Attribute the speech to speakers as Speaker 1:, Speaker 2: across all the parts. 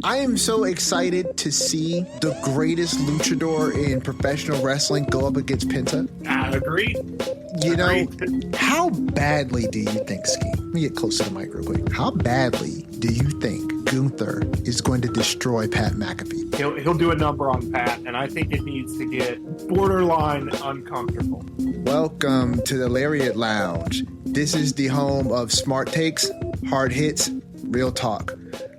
Speaker 1: I am so excited to see the greatest luchador in professional wrestling go up against Penta.
Speaker 2: I agree.
Speaker 1: You know, how badly do you think, Ski? Let me get close to the mic real quick. How badly do you think Gunther is going to destroy Pat McAfee?
Speaker 2: He'll do a number on Pat, and I think it needs to get borderline uncomfortable.
Speaker 1: Welcome to the Lariat Lounge. This is the home of smart takes, hard hits, real talk.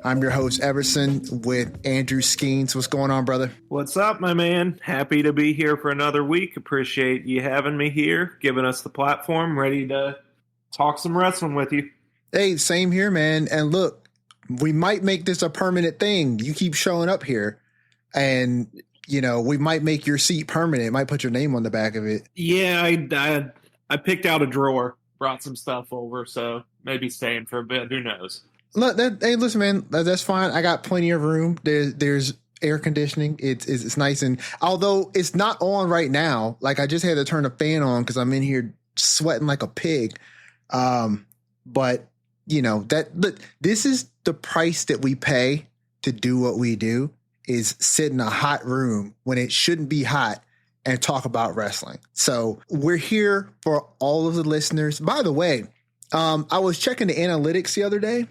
Speaker 1: I'm your host, Everson, with Andrew Skeens. What's going on, brother?
Speaker 2: What's up, my man? Happy to be here for another week. Appreciate you having me here, giving us the platform, ready to talk some wrestling with you.
Speaker 1: Hey, same here, man. And look, we might make this a permanent thing. You keep showing up here, and, you know, we might make your seat permanent. Might put your name on the back of it.
Speaker 2: Yeah, I picked out a drawer, brought some stuff over, so maybe staying for a bit. Who knows?
Speaker 1: Look, hey, listen, man, that's fine. I got plenty of room. There's air conditioning. It's nice, and although it's not on right now, like I just had to turn the fan on because I'm in here sweating like a pig. But you know look, this is the price that we pay to do what we do, is sit in a hot room when it shouldn't be hot and talk about wrestling. So we're here for all of the listeners. By the way, I was checking the analytics the other day.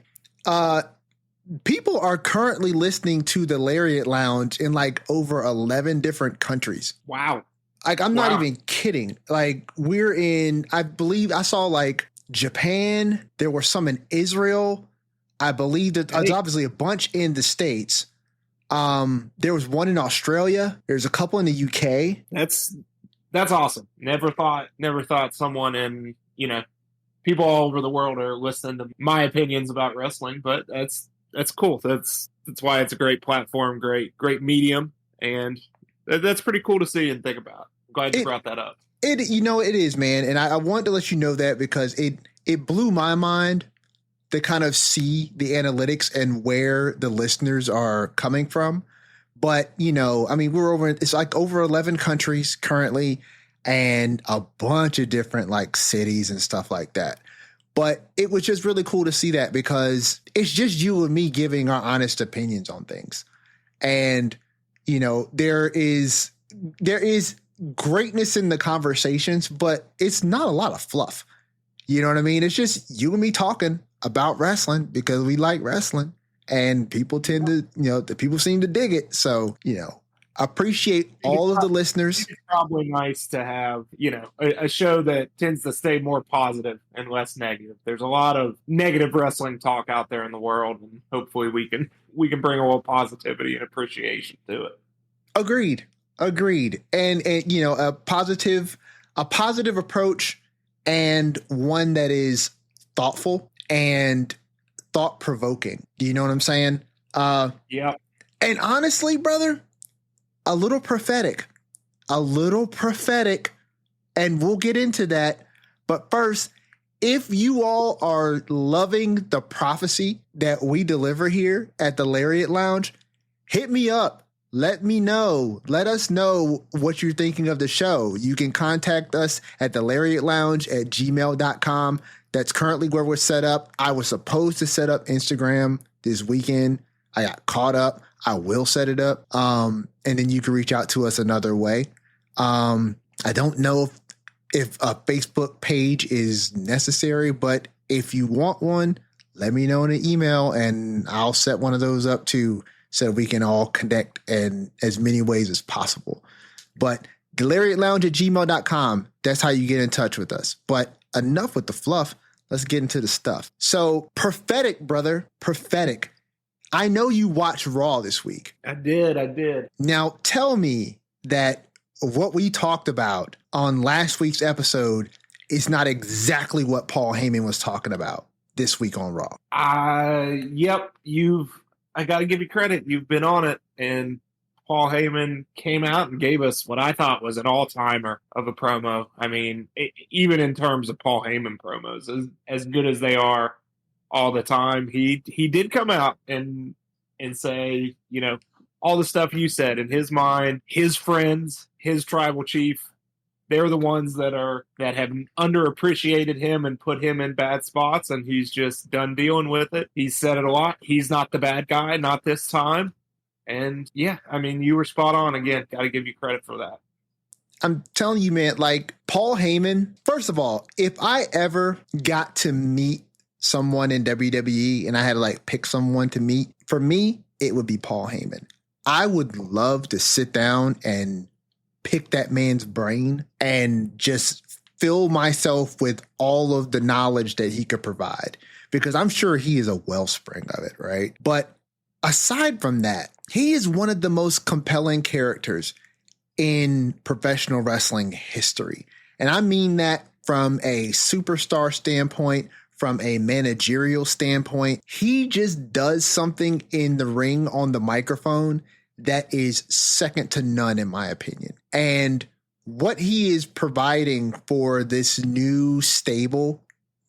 Speaker 1: People are currently listening to the Lariat Lounge in like over 11 different countries.
Speaker 2: Wow.
Speaker 1: Like, I'm not even kidding. Like, we're in, I believe I saw like Japan. There were some in Israel. I believe that there's obviously a bunch in the States. There was one in Australia. There's a couple in the UK.
Speaker 2: That's awesome. Never thought someone in, people all over the world are listening to my opinions about wrestling, but that's cool. That's why it's a great platform, great medium, and that's pretty cool to see and think about. I'm glad you brought that up.
Speaker 1: It is, man, and I wanted to let you know that because it blew my mind to kind of see the analytics and where the listeners are coming from. But it's like over 11 countries currently, and a bunch of different like cities and stuff like that. But it was just really cool to see that because it's just you and me giving our honest opinions on things. And, there is greatness in the conversations, but it's not a lot of fluff. You know what I mean? It's just you and me talking about wrestling because we like wrestling, and people tend to, the people seem to dig it. So, appreciate all of the listeners.
Speaker 2: It's probably nice to have, a show that tends to stay more positive and less negative. There's a lot of negative wrestling talk out there in the world, and hopefully we can bring a little positivity and appreciation to it.
Speaker 1: Agreed. And a positive approach, and one that is thoughtful and thought-provoking. Do you know what I'm saying?
Speaker 2: Yeah.
Speaker 1: And honestly, brother, a little prophetic, and we'll get into that. But first, if you all are loving the prophecy that we deliver here at the Lariat Lounge, hit me up. Let me know. Let us know what you're thinking of the show. You can contact us at the Lariat Lounge at gmail.com. That's currently where we're set up. I was supposed to set up Instagram this weekend. I got caught up. I will set it up. And then you can reach out to us another way. I don't know if a Facebook page is necessary, but if you want one, let me know in an email and I'll set one of those up too, so we can all connect in as many ways as possible. But GalariatLounge@gmail.com, that's how you get in touch with us. But enough with the fluff. Let's get into the stuff. So prophetic, brother, prophetic. I know you watched Raw this week.
Speaker 2: I did.
Speaker 1: Now tell me that what we talked about on last week's episode is not exactly what Paul Heyman was talking about this week on Raw.
Speaker 2: Yep. I got to give you credit. You've been on it. And Paul Heyman came out and gave us what I thought was an all-timer of a promo. I mean, even in terms of Paul Heyman promos, as good as they are all the time, he did come out and say, all the stuff you said. In his mind, his friends, his tribal chief, they're the ones that have underappreciated him and put him in bad spots, and he's just done dealing with it. He's said it a lot. He's not the bad guy, not this time. And yeah, I mean, you were spot on again. Got to give you credit for that.
Speaker 1: I'm telling you, man, like Paul Heyman, first of all, if I ever got to meet someone in WWE and I had to like pick someone to meet, for me, it would be Paul Heyman. I would love to sit down and pick that man's brain and just fill myself with all of the knowledge that he could provide, because I'm sure he is a wellspring of it, right? But aside from that, he is one of the most compelling characters in professional wrestling history. And I mean that from a superstar standpoint, from a managerial standpoint. He just does something in the ring on the microphone that is second to none, in my opinion. And what he is providing for this new stable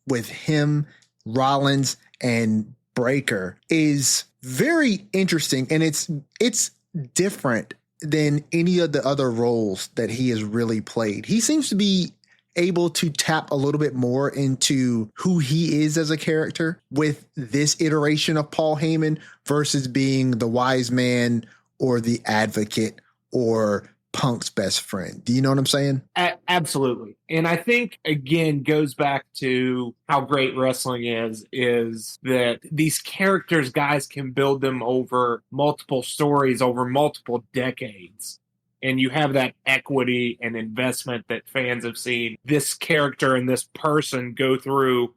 Speaker 1: with him, Rollins, and Breaker is very interesting. And it's different than any of the other roles that he has really played. He seems to be able to tap a little bit more into who he is as a character with this iteration of Paul Heyman versus being the wise man or the advocate or Punk's best friend. Do you know what I'm saying?
Speaker 2: Absolutely. And I think, again, goes back to how great wrestling is that these characters, guys can build them over multiple stories, over multiple decades. And you have that equity and investment that fans have seen this character and this person go through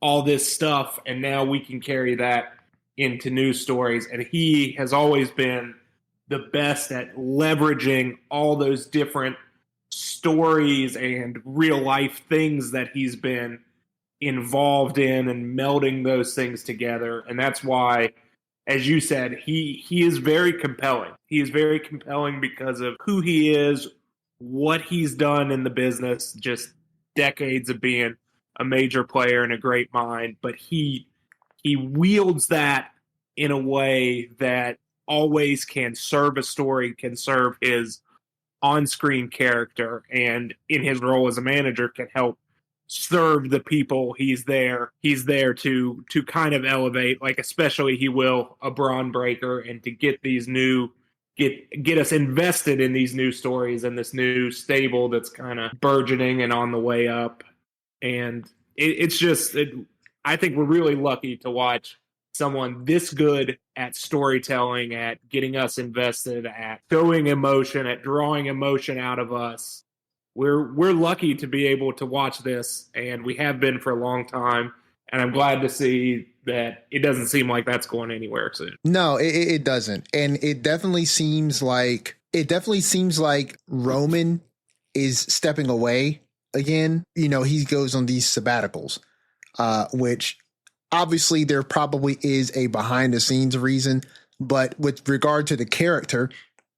Speaker 2: all this stuff. And now we can carry that into new stories. And he has always been the best at leveraging all those different stories and real life things that he's been involved in and melding those things together. And that's why, as you said, he is very compelling. He is very compelling because of who he is, what he's done in the business, just decades of being a major player and a great mind. But he wields that in a way that always can serve a story, can serve his on-screen character, and in his role as a manager can help serve the people he's there to kind of elevate, like especially he will a Braun Breaker, and to get these get us invested in these new stories and this new stable that's kind of burgeoning and on the way up. And I think we're really lucky to watch someone this good at storytelling, at getting us invested, at showing emotion, at drawing emotion out of us. We're lucky to be able to watch this, and we have been for a long time. And I'm glad to see that it doesn't seem like that's going anywhere soon.
Speaker 1: No, it doesn't. And it definitely seems like Roman is stepping away again. You know, he goes on these sabbaticals, which obviously there probably is a behind the scenes reason, but with regard to the character,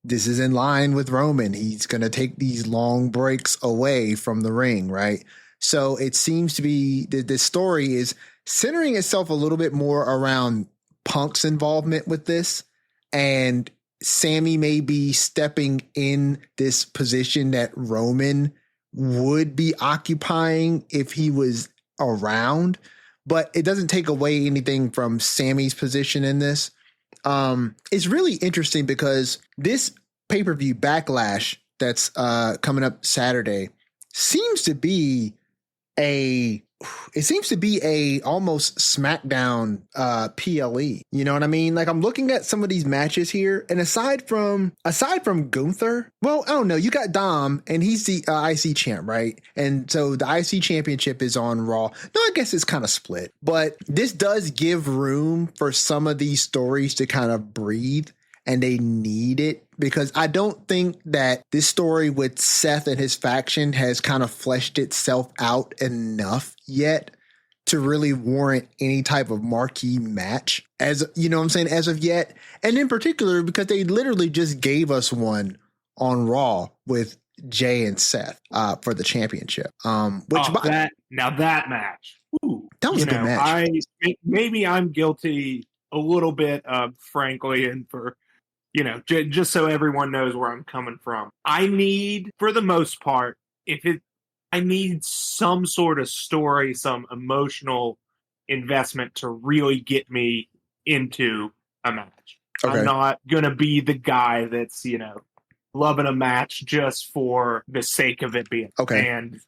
Speaker 1: this is in line with Roman. He's going to take these long breaks away from the ring, right? So it seems to be that this story is centering itself a little bit more around Punk's involvement with this, and Sammy may be stepping in this position that Roman would be occupying if he was around, but it doesn't take away anything from Sammy's position in this. It's really interesting because this pay-per-view Backlash that's coming up Saturday seems to be a almost Smackdown PLE. You know what I mean? Like, I'm looking at some of these matches here, and aside from Gunther, well, I don't know. You got Dom, and he's the IC champ, right? And so the IC championship is on Raw. No, I guess it's kind of split, but this does give room for some of these stories to kind of breathe, and they need it, because I don't think that this story with Seth and his faction has kind of fleshed itself out enough yet to really warrant any type of marquee match, as you know what I'm saying, as of yet. And in particular, because they literally just gave us one on Raw with Jay and Seth for the championship.
Speaker 2: That match. Ooh,
Speaker 1: that was a good match.
Speaker 2: Maybe I'm guilty a little bit, frankly, and for, just so everyone knows where I'm coming from. I need, for the most part, I need some sort of story, some emotional investment to really get me into a match.
Speaker 1: Okay.
Speaker 2: I'm not going to be the guy that's, loving a match just for the sake of it being.
Speaker 1: Okay.
Speaker 2: And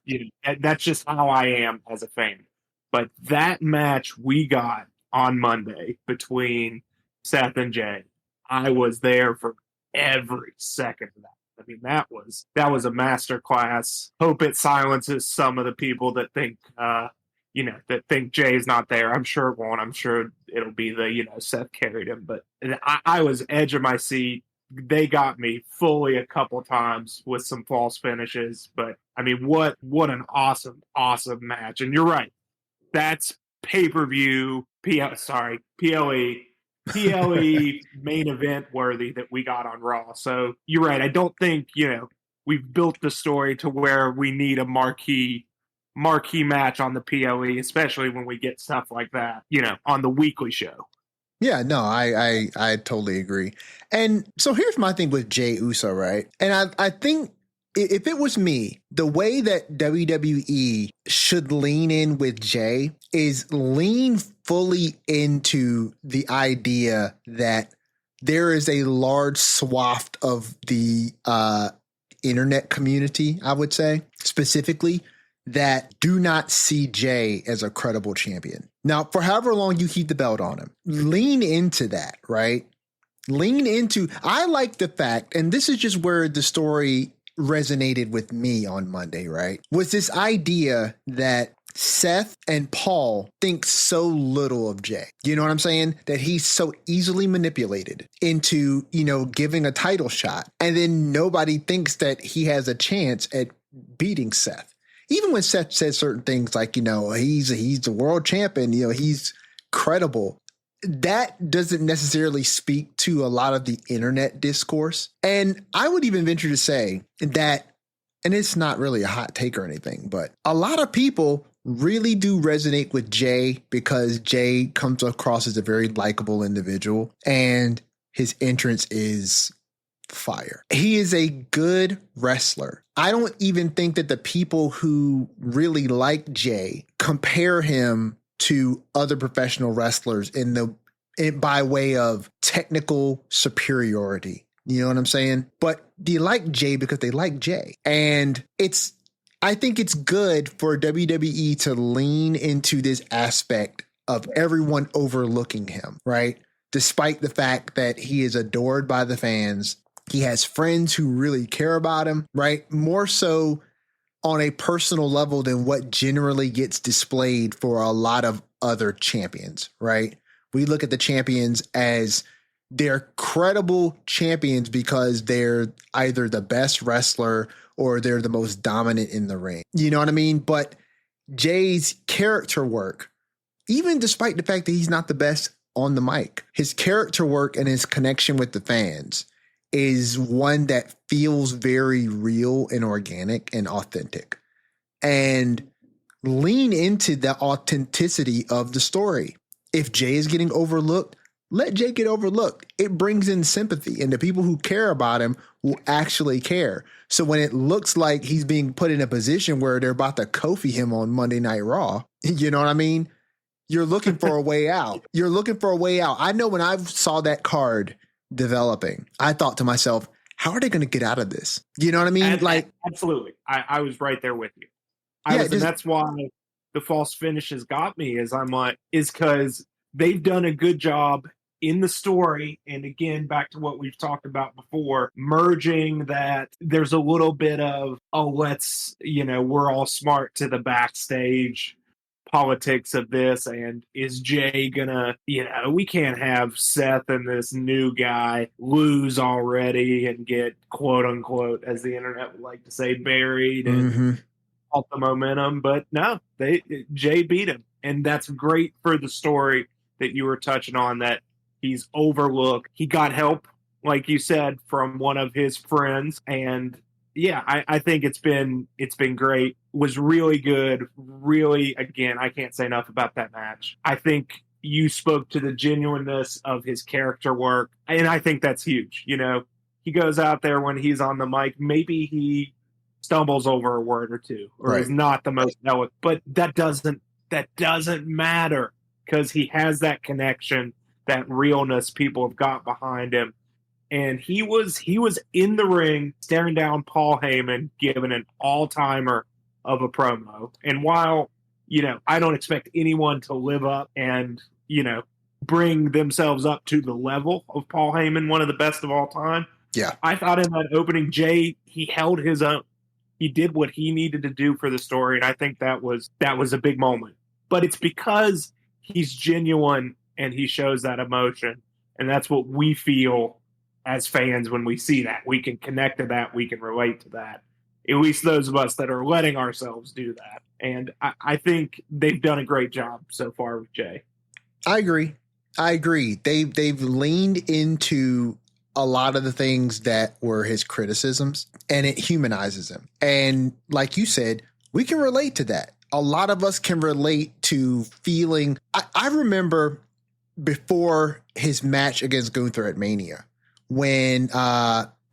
Speaker 2: that's just how I am as a fan. But that match we got on Monday between Seth and Jay, I was there for every second of that. I mean, that was a master class. Hope it silences some of the people that think, that think Jay's not there. I'm sure it won't. I'm sure it'll be Seth carried him. But I was edge of my seat. They got me fully a couple times with some false finishes. But I mean, what an awesome, awesome match. And you're right. That's pay-per-view, PLE main event worthy that we got on Raw. So you're right. I don't think, we've built the story to where we need a marquee match on the PLE, especially when we get stuff like that, on the weekly show.
Speaker 1: Yeah, no, I totally agree. And so here's my thing with Jey Uso, right? And I think if it was me, the way that WWE should lean in with Jey is lean fully into the idea that there is a large swath of the internet community, I would say, specifically, that do not see Jey as a credible champion. Now, for however long you keep the belt on him, lean into that, right? I like the fact, and this is just where the story resonated with me on Monday, right? Was this idea that Seth and Paul think so little of Jey. You know what I'm saying? That he's so easily manipulated into, giving a title shot. And then nobody thinks that he has a chance at beating Seth. Even when Seth says certain things like, he's the world champion, he's credible. That doesn't necessarily speak to a lot of the internet discourse. And I would even venture to say that, and it's not really a hot take or anything, but a lot of people really do resonate with Jey because Jey comes across as a very likable individual and his entrance is fire. He is a good wrestler. I don't even think that the people who really like Jey compare him to other professional wrestlers by way of technical superiority. You know what I'm saying? But they like Jey because they like Jey. And I think it's good for WWE to lean into this aspect of everyone overlooking him, right? Despite the fact that he is adored by the fans. He has friends who really care about him, right? More so on a personal level than what generally gets displayed for a lot of other champions, right? We look at the champions as they're credible champions because they're either the best wrestler or they're the most dominant in the ring. You know what I mean? But Jey's character work, even despite the fact that he's not the best on the mic, his character work and his connection with the fans is one that feels very real and organic and authentic. And lean into the authenticity of the story. If Jey is getting overlooked, let Jey get overlooked. It brings in sympathy, and the people who care about him will actually care. So when it looks like he's being put in a position where they're about to Kofi him on Monday Night Raw, you know what I mean? You're looking for a way out. I know when I saw that card developing, I thought to myself, how are they going to get out of this? You know what I mean?
Speaker 2: Absolutely. I was right there with you. And that's why the false finishes got me is because they've done a good job in the story. And again, back to what we've talked about before, merging that there's a little bit of, we're all smart to the backstage politics of this, and is Jey gonna, we can't have Seth and this new guy lose already and get quote unquote, as the internet would like to say, buried and halt the momentum. But no, Jey beat him, and that's great for the story that you were touching on, that he's overlooked. He got help, like you said, from one of his friends, and yeah, I think it's been great. Was really good. Really, again, I can't say enough about that match. I think you spoke to the genuineness of his character work, and I think that's huge. He goes out there when he's on the mic. Maybe he stumbles over a word or two, or is not the most eloquent. But that doesn't matter, because he has that connection, that realness people have got behind him. And he was in the ring staring down Paul Heyman, giving an all-timer of a promo. And while, I don't expect anyone to live up and, bring themselves up to the level of Paul Heyman, one of the best of all time.
Speaker 1: Yeah.
Speaker 2: I thought in that opening, Jay, he held his own. He did what he needed to do for the story, and I think that was a big moment. But it's because he's genuine and he shows that emotion, and that's what we feel as fans when we see that. We can connect to that. We can relate to that. At least those of us that are letting ourselves do that. And I think they've done a great job so far with Jay.
Speaker 1: I agree. They've leaned into a lot of the things that were his criticisms, and it humanizes him. And like you said, we can relate to that. A lot of us can relate to feeling. I remember before his match against Gunther at Mania, when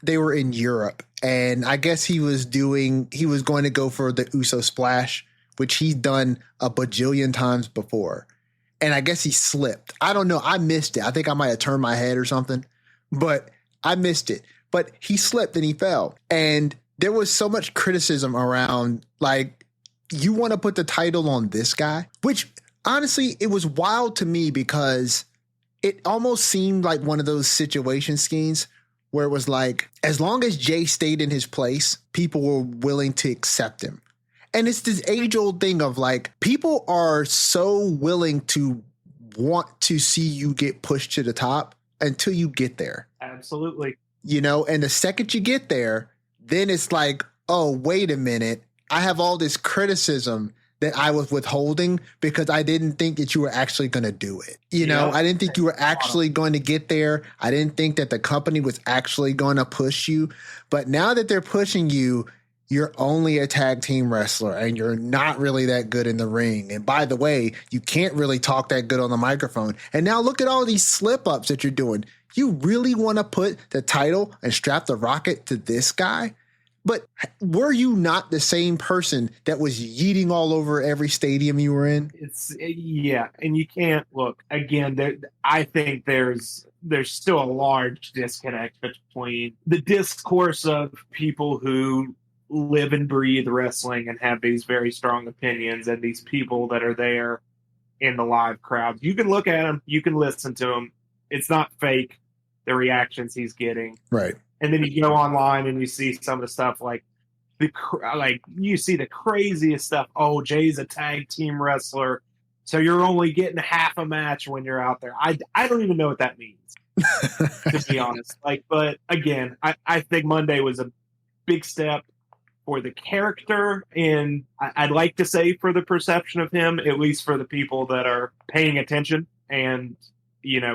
Speaker 1: they were in Europe, and I guess he was going to go for the Uso splash, which he's done a bajillion times before. And I guess he slipped. I don't know. I missed it. I think I might have turned my head or something, but I missed it. But he slipped and he fell. And there was so much criticism around, like, you want to put the title on this guy, which honestly, it was wild to me, because it almost seemed like one of those situation schemes where it was like, as long as Jay stayed in his place, people were willing to accept him. And it's this age-old thing of, like, people are so willing to want to see you get pushed to the top until you get there.
Speaker 2: Absolutely.
Speaker 1: And the second you get there, then it's like, oh, wait a minute. I have all this criticism that I was withholding because I didn't think that you were actually going to do it. I didn't think you were actually going to get there. I didn't think that the company was actually going to push you. But now that they're pushing you, you're only a tag team wrestler and you're not really that good in the ring. And by the way, you can't really talk that good on the microphone. And now look at all these slip ups that you're doing. You really want to put the title and strap the rocket to this guy? But were you not the same person that was yeeting all over every stadium you were in?
Speaker 2: And you can't look again. I think there's still a large disconnect between the discourse of people who live and breathe wrestling and have these very strong opinions, and these people that are there in the live crowds. You can look at them, you can listen to them. It's not fake, the reactions he's getting.
Speaker 1: Right.
Speaker 2: And then you go online and you see some of the stuff like you see the craziest stuff. Oh, Jay's a tag team wrestler, so you're only getting half a match when you're out there. I don't even know what that means, to be honest. But again, I think Monday was a big step for the character, and I'd like to say for the perception of him, at least for the people that are paying attention and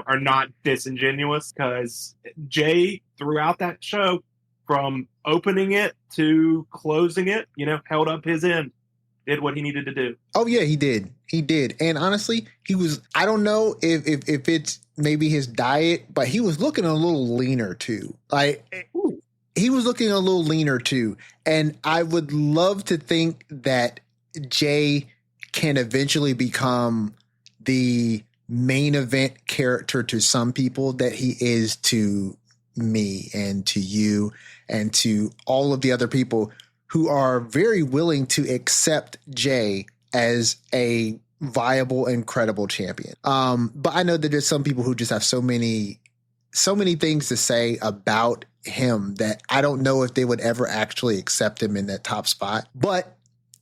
Speaker 2: are not disingenuous, because Jay, throughout that show, from opening it to closing it, held up his end, did what he needed to do. Oh
Speaker 1: yeah, he did. And honestly, I don't know if it's maybe his diet, but he was looking a little leaner too. He was looking a little leaner too. And I would love to think that Jay can eventually become the main event character to some people that he is to me and to you and to all of the other people who are very willing to accept Jay as a viable and credible champion. But I know that there's some people who just have so many things to say about him that I don't know if they would ever actually accept him in that top spot. But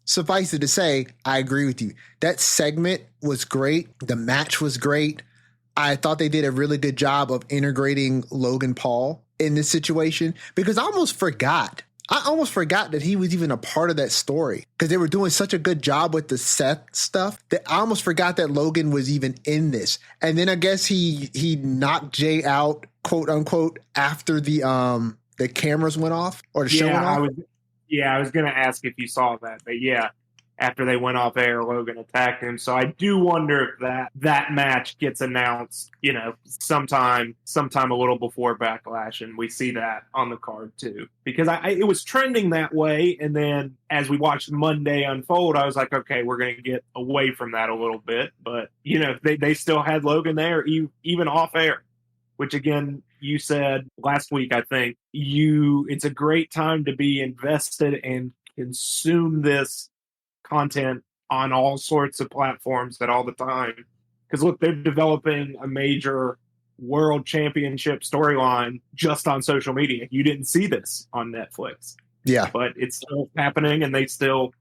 Speaker 1: suffice it to say, I agree with you. That segment was great. The match was great. I thought they did a really good job of integrating Logan Paul in this situation, because I almost forgot that he was even a part of that story, because they were doing such a good job with the Seth stuff that I almost forgot that Logan was even in this. And then I guess he knocked Jay out, quote unquote, after the cameras went off or the show went off.
Speaker 2: I was going to ask if you saw that, but yeah, after they went off air, Logan attacked him. So I do wonder if that match gets announced, sometime a little before Backlash, and we see that on the card too. Because it was trending that way, and then as we watched Monday unfold, I was like, okay, we're going to get away from that a little bit. But they still had Logan there, even off air, which again, you said last week, I think it's a great time to be invested and consume this content on all sorts of platforms at all the time. Because look, they're developing a major world championship storyline just on social media. You didn't see this on Netflix.
Speaker 1: Yeah.
Speaker 2: But it's still happening, and it's still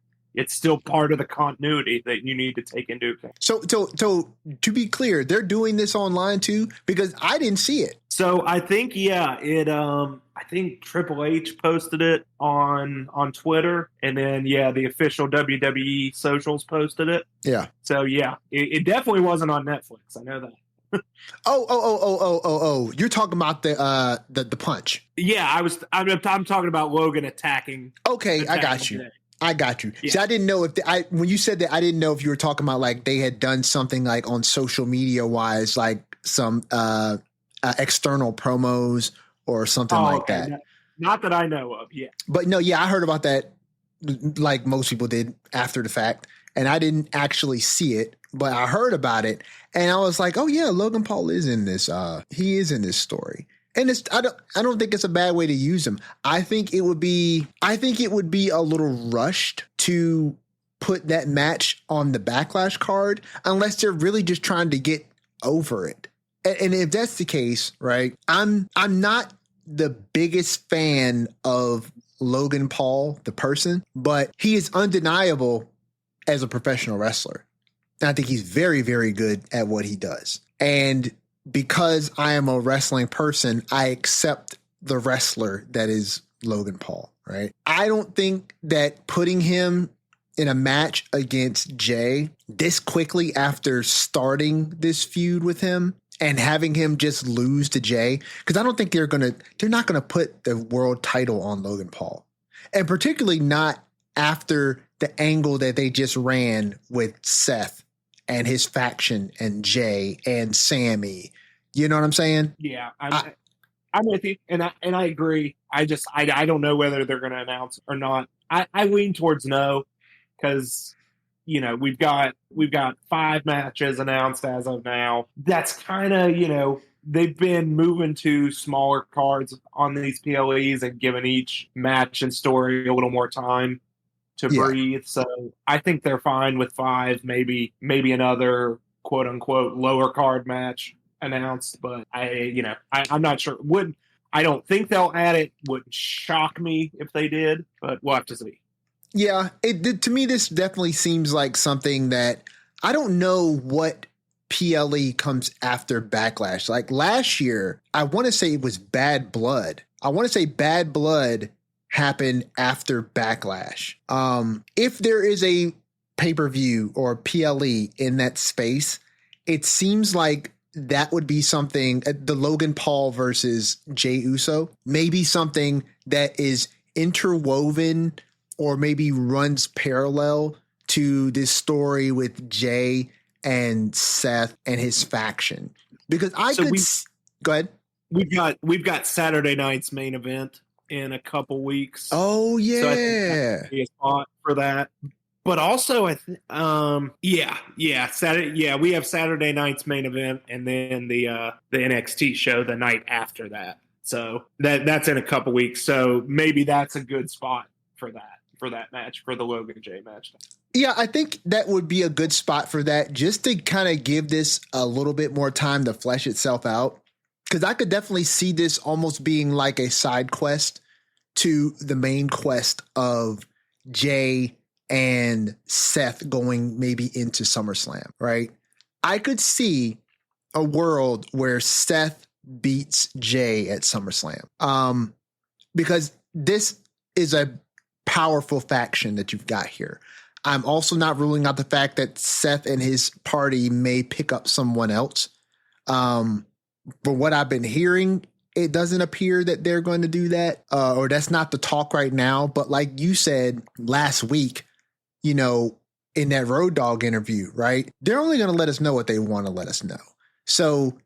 Speaker 2: part of the continuity that you need to take into account.
Speaker 1: So to be clear, they're doing this online too, because I didn't see it.
Speaker 2: So I think, I think Triple H posted it on Twitter, and then the official WWE socials posted it.
Speaker 1: Yeah.
Speaker 2: So it definitely wasn't on Netflix. I know that.
Speaker 1: Oh! You're talking about the punch.
Speaker 2: Yeah, I'm talking about Logan attacking.
Speaker 1: Okay, I got you.
Speaker 2: Today.
Speaker 1: I got you.
Speaker 2: Yeah.
Speaker 1: See, I didn't know when you said that, I didn't know if you were talking about like they had done something like on social media wise, like some external promos or something like that.
Speaker 2: Not that I know of. Yeah.
Speaker 1: But no, I heard about that like most people did after the fact, and I didn't actually see it, but I heard about it, and I was like, oh yeah, Logan Paul is in this. He is in this story. And I don't think it's a bad way to use him. I think it would be a little rushed to put that match on the Backlash card unless they're really just trying to get over it. And if that's the case, right? I'm not the biggest fan of Logan Paul, the person, but he is undeniable as a professional wrestler. And I think he's very, very good at what he does. And because I am a wrestling person, I accept the wrestler that is Logan Paul, right? I don't think that putting him in a match against Jay this quickly after starting this feud with him and having him just lose to Jay, because I don't think they're not gonna put the world title on Logan Paul, and particularly not after the angle that they just ran with Seth and his faction and Jay and Sammy. You know what I'm saying?
Speaker 2: Yeah, I'm with you, and I agree. I don't know whether they're going to announce or not. I lean towards no, because we've got 5 matches announced as of now. That's kind of they've been moving to smaller cards on these PLEs and giving each match and story a little more time to breathe. So I think they're fine with 5, maybe another quote unquote lower card match announced, but I'm not sure. I don't think they'll add it. Wouldn't shock me if they did, but we'll have to see.
Speaker 1: Yeah, to me this definitely seems like something that I don't know what PLE comes after Backlash. Like last year, I want to say it was Bad Blood. I want to say Bad Blood happened after Backlash. If there is a pay-per-view or PLE in that space, it seems like that would be something, the Logan Paul versus Jey Uso, maybe something that is interwoven or maybe runs parallel to this story with Jay and Seth and his faction. Because go ahead.
Speaker 2: We've got Saturday night's main event in a couple weeks.
Speaker 1: Oh yeah,
Speaker 2: so I think that could be a spot for that. But also, Saturday. We have Saturday night's main event, and then the NXT show the night after that. So that's in a couple weeks. So maybe that's a good spot for that match, for the Logan Jay match.
Speaker 1: Yeah, I think that would be a good spot for that, just to kind of give this a little bit more time to flesh itself out. Because I could definitely see this almost being like a side quest to the main quest of Jay and Seth going maybe into SummerSlam, right? I could see a world where Seth beats Jay at SummerSlam, because this is a powerful faction that you've got here. I'm also not ruling out the fact that Seth and his party may pick up someone else. For what I've been hearing, it doesn't appear that they're going to do that, or that's not the talk right now. But like you said last week, in that Road Dogg interview, right? They're only going to let us know what they want to let us know. So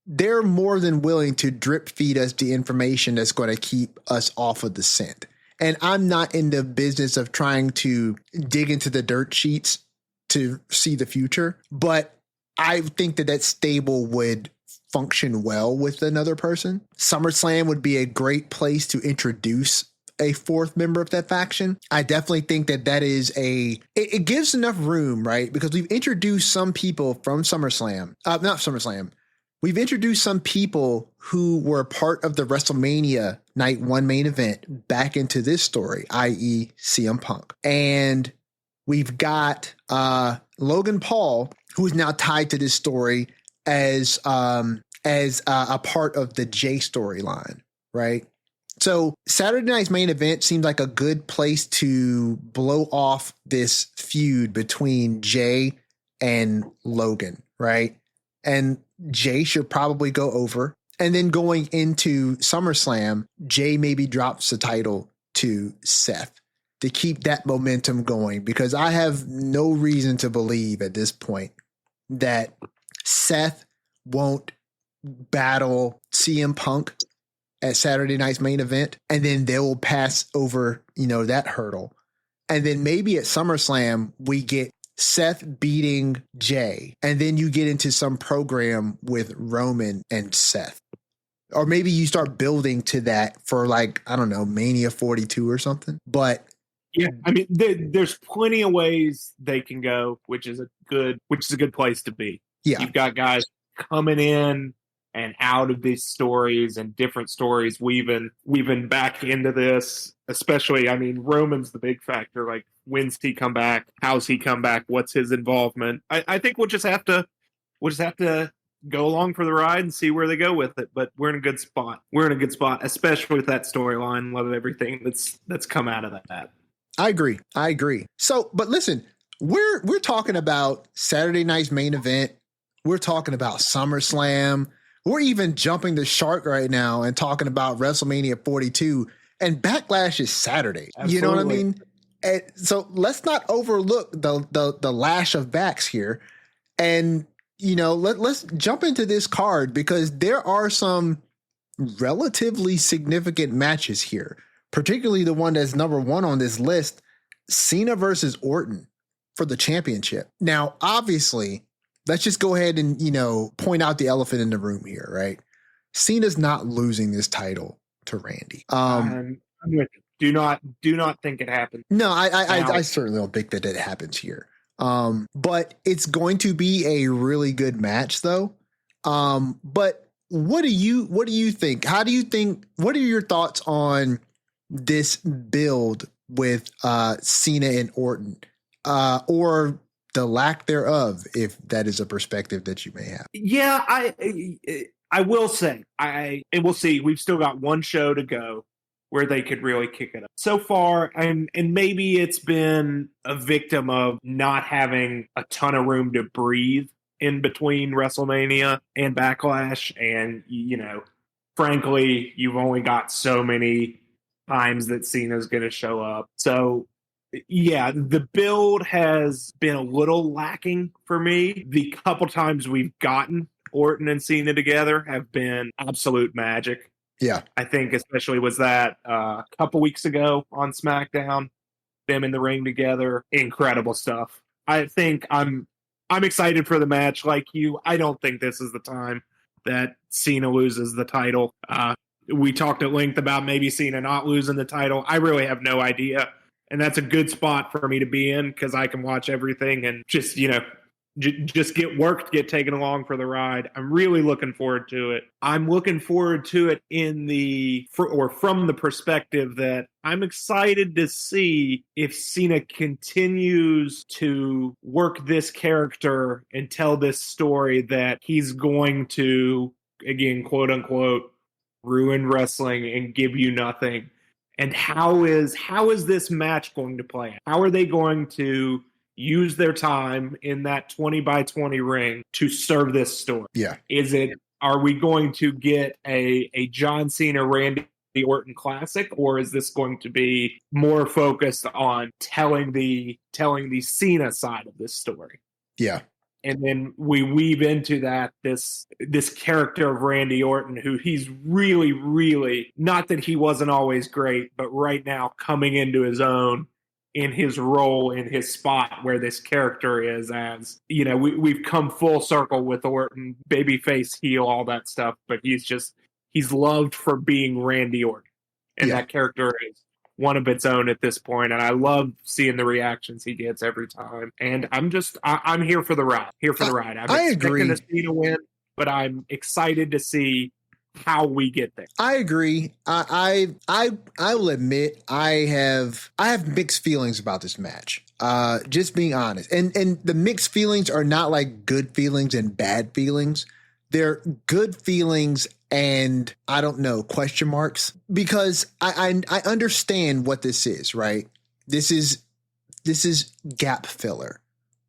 Speaker 1: they're more than willing to drip feed us the information that's going to keep us off of the scent. And I'm not in the business of trying to dig into the dirt sheets to see the future, but I think that stable would function well with another person. SummerSlam would be a great place to introduce a fourth member of that faction. I definitely think that is it gives enough room, right? Because we've introduced some people from SummerSlam, not SummerSlam. We've introduced some people who were part of the WrestleMania Night 1 main event back into this story, i.e. CM Punk. And we've got Logan Paul, who is now tied to this story as a part of the Jay storyline, right? So Saturday night's main event seemed like a good place to blow off this feud between Jay and Logan, right? And Jay should probably go over. And then going into SummerSlam, Jay maybe drops the title to Seth to keep that momentum going, because I have no reason to believe at this point that Seth won't battle CM Punk at Saturday night's main event, and then they will pass over, that hurdle. And then maybe at SummerSlam, we get Seth beating Jay, and then you get into some program with Roman and Seth. Or maybe you start building to that for Mania 42 or something. But
Speaker 2: yeah, I mean, there's plenty of ways they can go, which is a good place to be.
Speaker 1: Yeah.
Speaker 2: You've got guys coming in and out of these stories and different stories weaving back into this. Especially, I mean, Roman's the big factor. Like, when's he come back? How's he come back? What's his involvement? I think we'll just have to go along for the ride and see where they go with it. But we're in a good spot. Especially with that storyline. Love everything that's come out of that.
Speaker 1: I agree. So, but listen, we're talking about Saturday night's main event. We're talking about SummerSlam. We're even jumping the shark right now and talking about WrestleMania 42, and Backlash is Saturday. Absolutely. You know what I mean? And so let's not overlook the lash of backs here. And, let's jump into this card, because there are some relatively significant matches here, particularly the one that's number one on this list, Cena versus Orton for the championship. Now, obviously, let's just go ahead and, point out the elephant in the room here, right? Cena's not losing this title to Randy.
Speaker 2: I'm with you. Do not think it happens.
Speaker 1: No, I certainly don't think that it happens here. But it's going to be a really good match, though. But what do you think? What are your thoughts on this build with Cena and Orton, or the lack thereof, if that is a perspective that you may have?
Speaker 2: Yeah, I will say, and we'll see. We've still got one show to go where they could really kick it up. So far, and maybe it's been a victim of not having a ton of room to breathe in between WrestleMania and Backlash. And, frankly, you've only got so many times that Cena's going to show up. So, yeah, the build has been a little lacking for me. The couple times we've gotten Orton and Cena together have been absolute magic.
Speaker 1: Yeah.
Speaker 2: I think especially was that a couple weeks ago on Smackdown, them in the ring together. Incredible stuff. I think I'm excited for the match like you. I don't think this is the time that Cena loses the title. We talked at length about maybe Cena not losing the title. I really have no idea. And that's a good spot for me to be in, because I can watch everything and just, just get worked, get taken along for the ride. I'm really looking forward to it. I'm looking forward to it from the perspective that I'm excited to see if Cena continues to work this character and tell this story that he's going to, again, quote unquote, ruin wrestling and give you nothing. And how is this match going to play? How are they going to use their time in that 20x20 ring to serve this story?
Speaker 1: Yeah.
Speaker 2: Are we going to get a John Cena Randy Orton Classic, or is this going to be more focused on telling the Cena side of this story?
Speaker 1: Yeah.
Speaker 2: And then we weave into that this character of Randy Orton, who he's really, really, not that he wasn't always great, but right now coming into his own in his role, in his spot where this character is. As we've come full circle with Orton, babyface, heel, all that stuff, but he's loved for being Randy Orton, and that character is one of its own at this point, and I love seeing the reactions he gets every time. And I'm here for the ride. I'm expecting to see to win, but I'm excited to see how we get there.
Speaker 1: I agree. I will admit I have mixed feelings about this match. Just being honest, and the mixed feelings are not like good feelings and bad feelings. They're good feelings and I don't know, question marks, because I understand what this is, right? This is gap filler,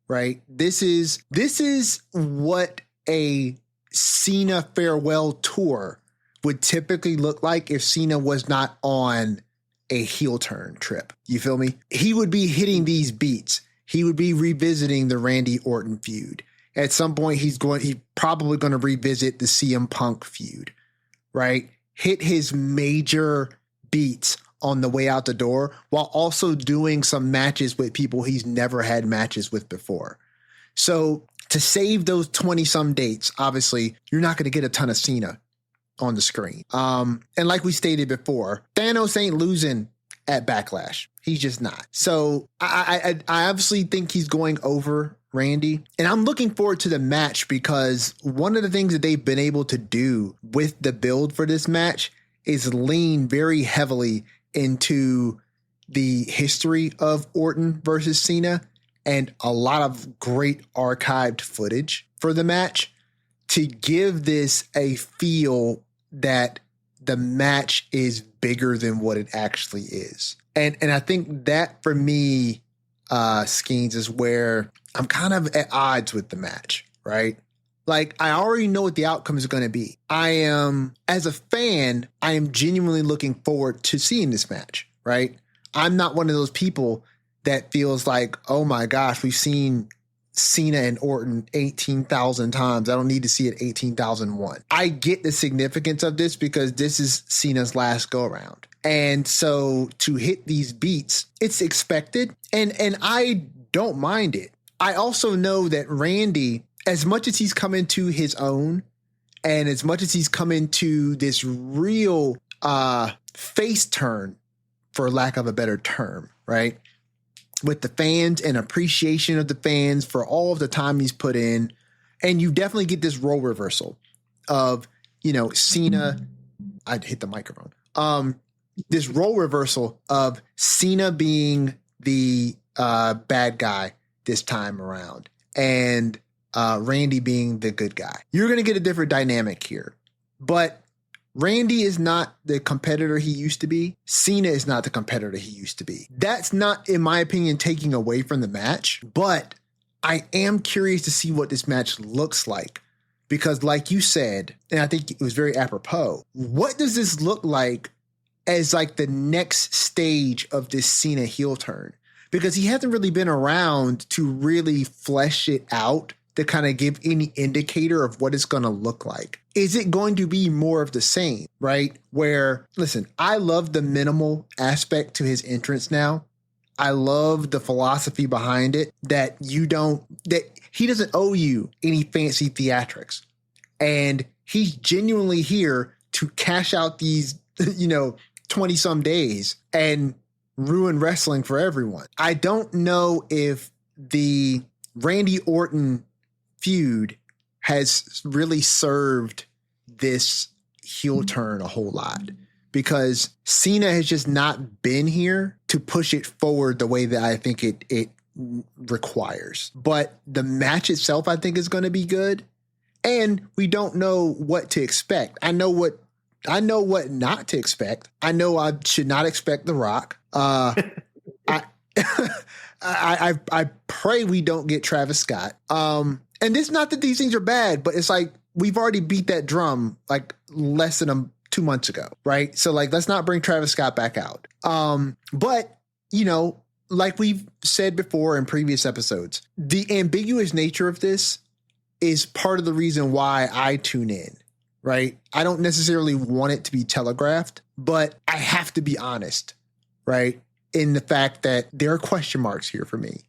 Speaker 1: right? This is what a Cena farewell tour would typically look like if Cena was not on a heel turn trip. You feel me? He would be hitting these beats. He would be revisiting the Randy Orton feud. At some point, he's probably going to revisit the CM Punk feud, right? Hit his major beats on the way out the door while also doing some matches with people he's never had matches with before. So to save those 20 some dates, obviously you're not going to get a ton of Cena on the screen. And like we stated before, Thanos ain't losing at Backlash. He's just not. So I obviously think he's going over Randy, and I'm looking forward to the match because one of the things that they've been able to do with the build for this match is lean very heavily into the history of Orton versus Cena and a lot of great archived footage for the match to give this a feel that the match is bigger than what it actually is. And I think that for me, Skeens, is where I'm kind of at odds with the match, right? Like, I already know what the outcome is going to be. As a fan, I am genuinely looking forward to seeing this match, right? I'm not one of those people that feels like, oh my gosh, we've seen Cena and Orton 18,000 times. I don't need to see it 18,001. I get the significance of this because this is Cena's last go around. And so to hit these beats, it's expected. And I don't mind it. I also know that Randy, as much as he's come into his own and as much as he's come into this real face turn, for lack of a better term, right? With the fans and appreciation of the fans for all of the time he's put in. And you definitely get this role reversal of, Cena. I'd hit the microphone. This role reversal of Cena being the bad guy this time around and Randy being the good guy. You're going to get a different dynamic here. But Randy is not the competitor he used to be. Cena is not the competitor he used to be. That's not, in my opinion, taking away from the match, but I am curious to see what this match looks like. Because like you said, and I think it was very apropos, what does this look like as like the next stage of this Cena heel turn? Because he hasn't really been around to really flesh it out to kind of give any indicator of what it's going to look like. Is it going to be more of the same, right? Where, listen, I love the minimal aspect to his entrance now. I love the philosophy behind it that he doesn't owe you any fancy theatrics. And he's genuinely here to cash out these, 20 some days and ruin wrestling for everyone. I don't know if the Randy Orton feud has really served this heel turn a whole lot because Cena has just not been here to push it forward the way that I think it requires. But the match itself, I think, is going to be good. And we don't know what to expect. I know what not to expect. I know I should not expect The Rock. I pray we don't get Travis Scott. And it's not that these things are bad, but it's like we've already beat that drum like less than 2 months ago, right? So like, let's not bring Travis Scott back out. But you know, like we've said before in previous episodes, the ambiguous nature of this is part of the reason why I tune in, right? I don't necessarily want it to be telegraphed, but I have to be honest, right? In the fact that there are question marks here for me.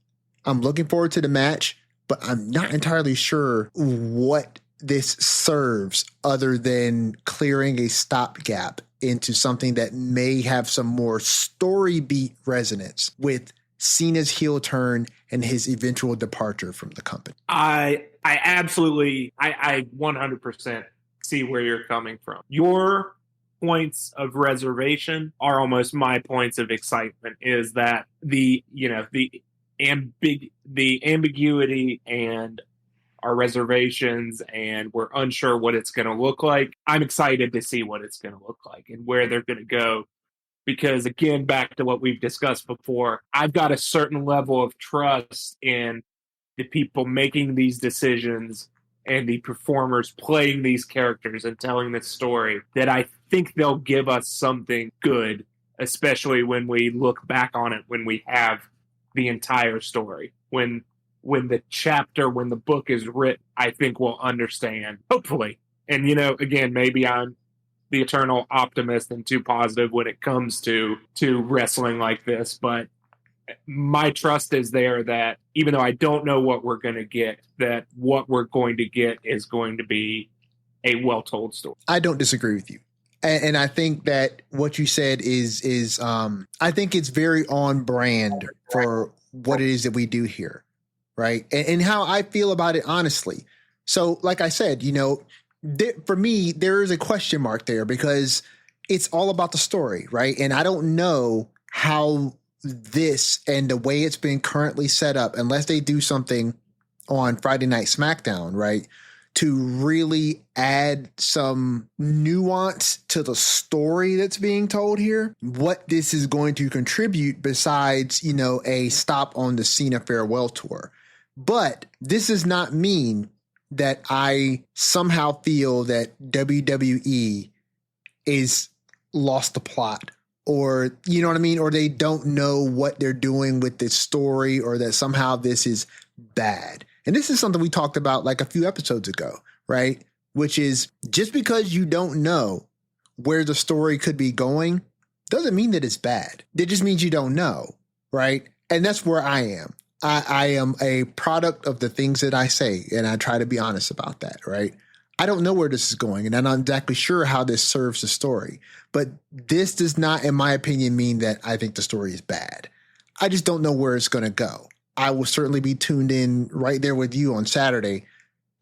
Speaker 1: I'm looking forward to the match, but I'm not entirely sure what this serves other than clearing a stopgap into something that may have some more story beat resonance with Cena's heel turn and his eventual departure from the company.
Speaker 2: I absolutely, I 100% see where you're coming from. Your points of reservation are almost my points of excitement, is that the ambiguity and our reservations, and we're unsure what it's going to look like. I'm excited to see what it's going to look like and where they're going to go. Because again, back to what we've discussed before, I've got a certain level of trust in the people making these decisions and the performers playing these characters and telling this story that I think they'll give us something good, especially when we look back on it, when we have the entire story. When the book is written, I think we'll understand, hopefully. And, you know, again, maybe I'm the eternal optimist and too positive when it comes to wrestling like this, but my trust is there that even though I don't know what we're going to get, that what we're going to get is going to be a well-told story.
Speaker 1: I don't disagree with you. And I think that what you said is I think it's very on brand for what it is that we do here, right? And how I feel about it, honestly. So like I said, you know, for me, there is a question mark there because it's all about the story, right? And I don't know how this and the way it's been currently set up, unless they do something on Friday Night Smackdown, right, to really add some nuance to the story that's being told here, what this is going to contribute besides, you know, a stop on the Cena farewell tour. But this does not mean that I somehow feel that WWE is lost the plot, or, you know what I mean? Or they don't know what they're doing with this story, or that somehow this is bad. And this is something we talked about like a few episodes ago, right? Which is, just because you don't know where the story could be going doesn't mean that it's bad. It just means you don't know, right? And that's where I am. I am a product of the things that I say, and I try to be honest about that, right? I don't know where this is going, and I'm not exactly sure how this serves the story. But this does not, in my opinion, mean that I think the story is bad. I just don't know where it's going to go. I will certainly be tuned in right there with you on Saturday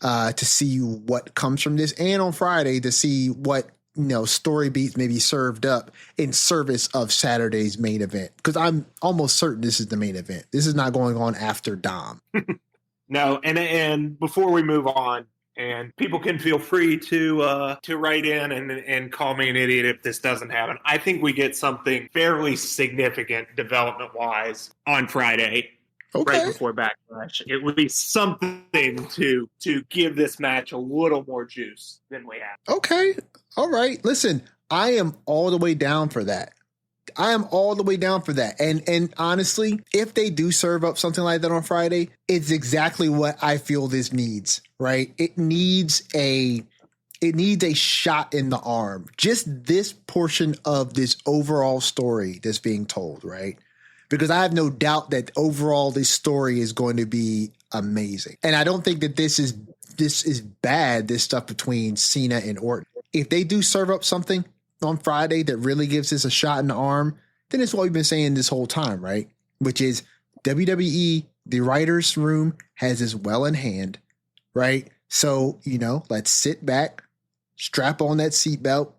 Speaker 1: to see what comes from this, and on Friday to see what, you know, story beats may be served up in service of Saturday's main event. Because I'm almost certain this is the main event. This is not going on after Dom.
Speaker 2: No, and before we move on, and people can feel free to write in and call me an idiot if this doesn't happen. I think we get something fairly significant development-wise on Friday, right before Backlash. It would be something to give this match a little more juice than we have.
Speaker 1: Okay. All right. Listen, I am all the way down for that. And honestly, if they do serve up something like that on Friday, it's exactly what I feel this needs, right? It needs a shot in the arm. Just this portion of this overall story that's being told, right? Because I have no doubt that overall this story is going to be amazing. And I don't think that this is bad, this stuff between Cena and Orton. If they do serve up something on Friday that really gives us a shot in the arm, then it's what we've been saying this whole time, right? Which is WWE, the writer's room has this well in hand, right? So, you know, let's sit back, strap on that seatbelt,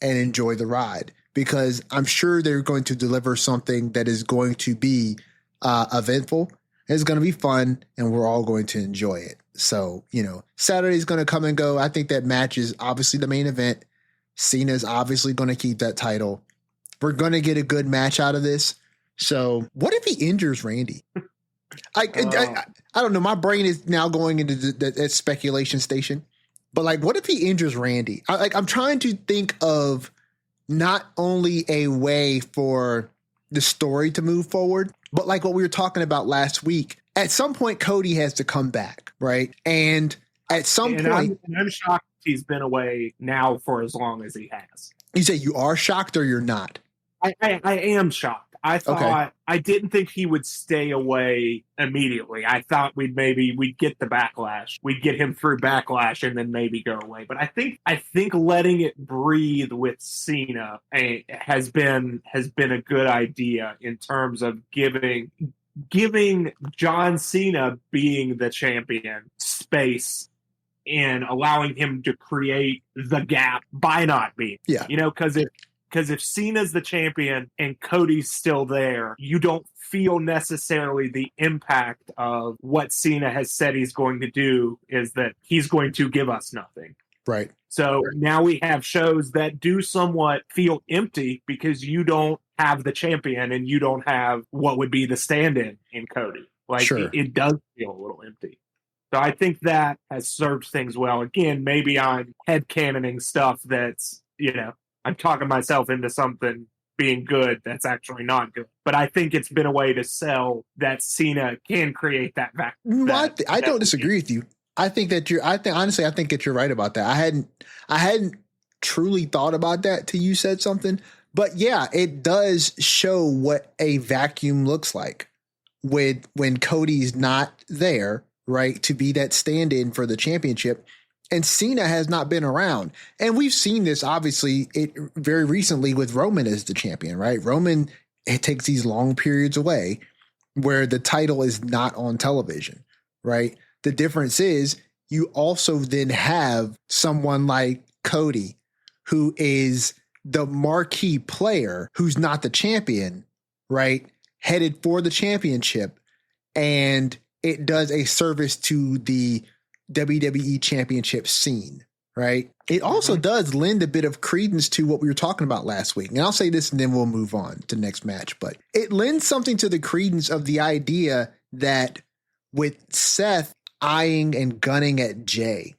Speaker 1: and enjoy the ride. Because I'm sure they're going to deliver something that is going to be eventful. It's going to be fun, and we're all going to enjoy it. So, you know, Saturday's going to come and go. I think that match is obviously the main event. Cena's obviously going to keep that title. We're going to get a good match out of this. So what if he injures Randy? I don't know. My brain is now going into that speculation station. But like, what if he injures Randy? I'm trying to think of not only a way for the story to move forward, but like what we were talking about last week. At some point, Cody has to come back, right? And at some point,
Speaker 2: I'm shocked he's been away now for as long as he has.
Speaker 1: You say you are shocked or you're not?
Speaker 2: I am shocked. I thought I didn't think he would stay away immediately. I thought we'd get the Backlash. We'd get him through Backlash and then maybe go away. But I think letting it breathe with Cena has been a good idea in terms of giving John Cena being the champion space and allowing him to create the gap by not being.
Speaker 1: Yeah.
Speaker 2: Because if Cena's the champion and Cody's still there, you don't feel necessarily the impact of what Cena has said he's going to do, is that he's going to give us nothing.
Speaker 1: Right.
Speaker 2: So now we have shows that do somewhat feel empty because you don't have the champion and you don't have what would be the stand-in in Cody. Like,
Speaker 1: sure.
Speaker 2: it does feel a little empty. So I think that has served things well. Again, maybe I'm headcanoning stuff that's, I'm talking myself into something being good that's actually not good. But I think it's been a way to sell that Cena can create that vacuum.
Speaker 1: I don't disagree with you. I think that honestly, I think that you're right about that. I hadn't truly thought about that till you said something. But yeah, it does show what a vacuum looks like when Cody's not there, right, to be that stand-in for the championship. And Cena has not been around. And we've seen this, obviously, very recently with Roman as the champion, right? Roman, it takes these long periods away where the title is not on television, right? The difference is you also then have someone like Cody, who is the marquee player, who's not the champion, right? Headed for the championship. And it does a service to the WWE championship scene, right? It also does lend a bit of credence to what we were talking about last week. And I'll say this and then we'll move on to the next match. But it lends something to the credence of the idea that with Seth eyeing and gunning at Jay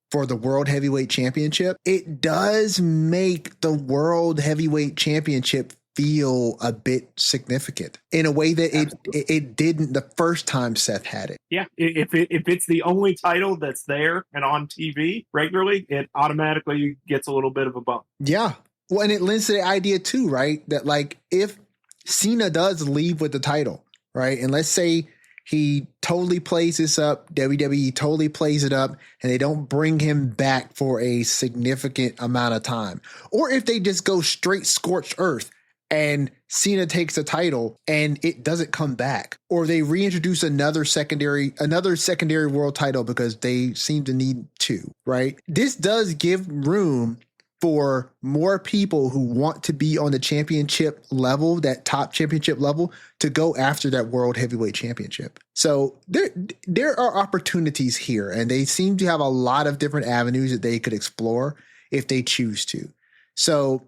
Speaker 1: for the World Heavyweight Championship, it does make the World Heavyweight Championship feel a bit significant in a way that it didn't the first time Seth had it.
Speaker 2: Yeah, if it's the only title that's there and on TV regularly, it automatically gets a little bit of a bump.
Speaker 1: Yeah. Well, and it lends to the idea too, right? That like if Cena does leave with the title, right? And let's say he totally plays this up, WWE totally plays it up, and they don't bring him back for a significant amount of time. Or if they just go straight scorched earth and Cena takes the title and it doesn't come back, or they reintroduce another secondary world title because they seem to need to, right? This does give room for more people who want to be on the championship level, that top championship level, to go after that World Heavyweight Championship. So there are opportunities here, and they seem to have a lot of different avenues that they could explore if they choose to. So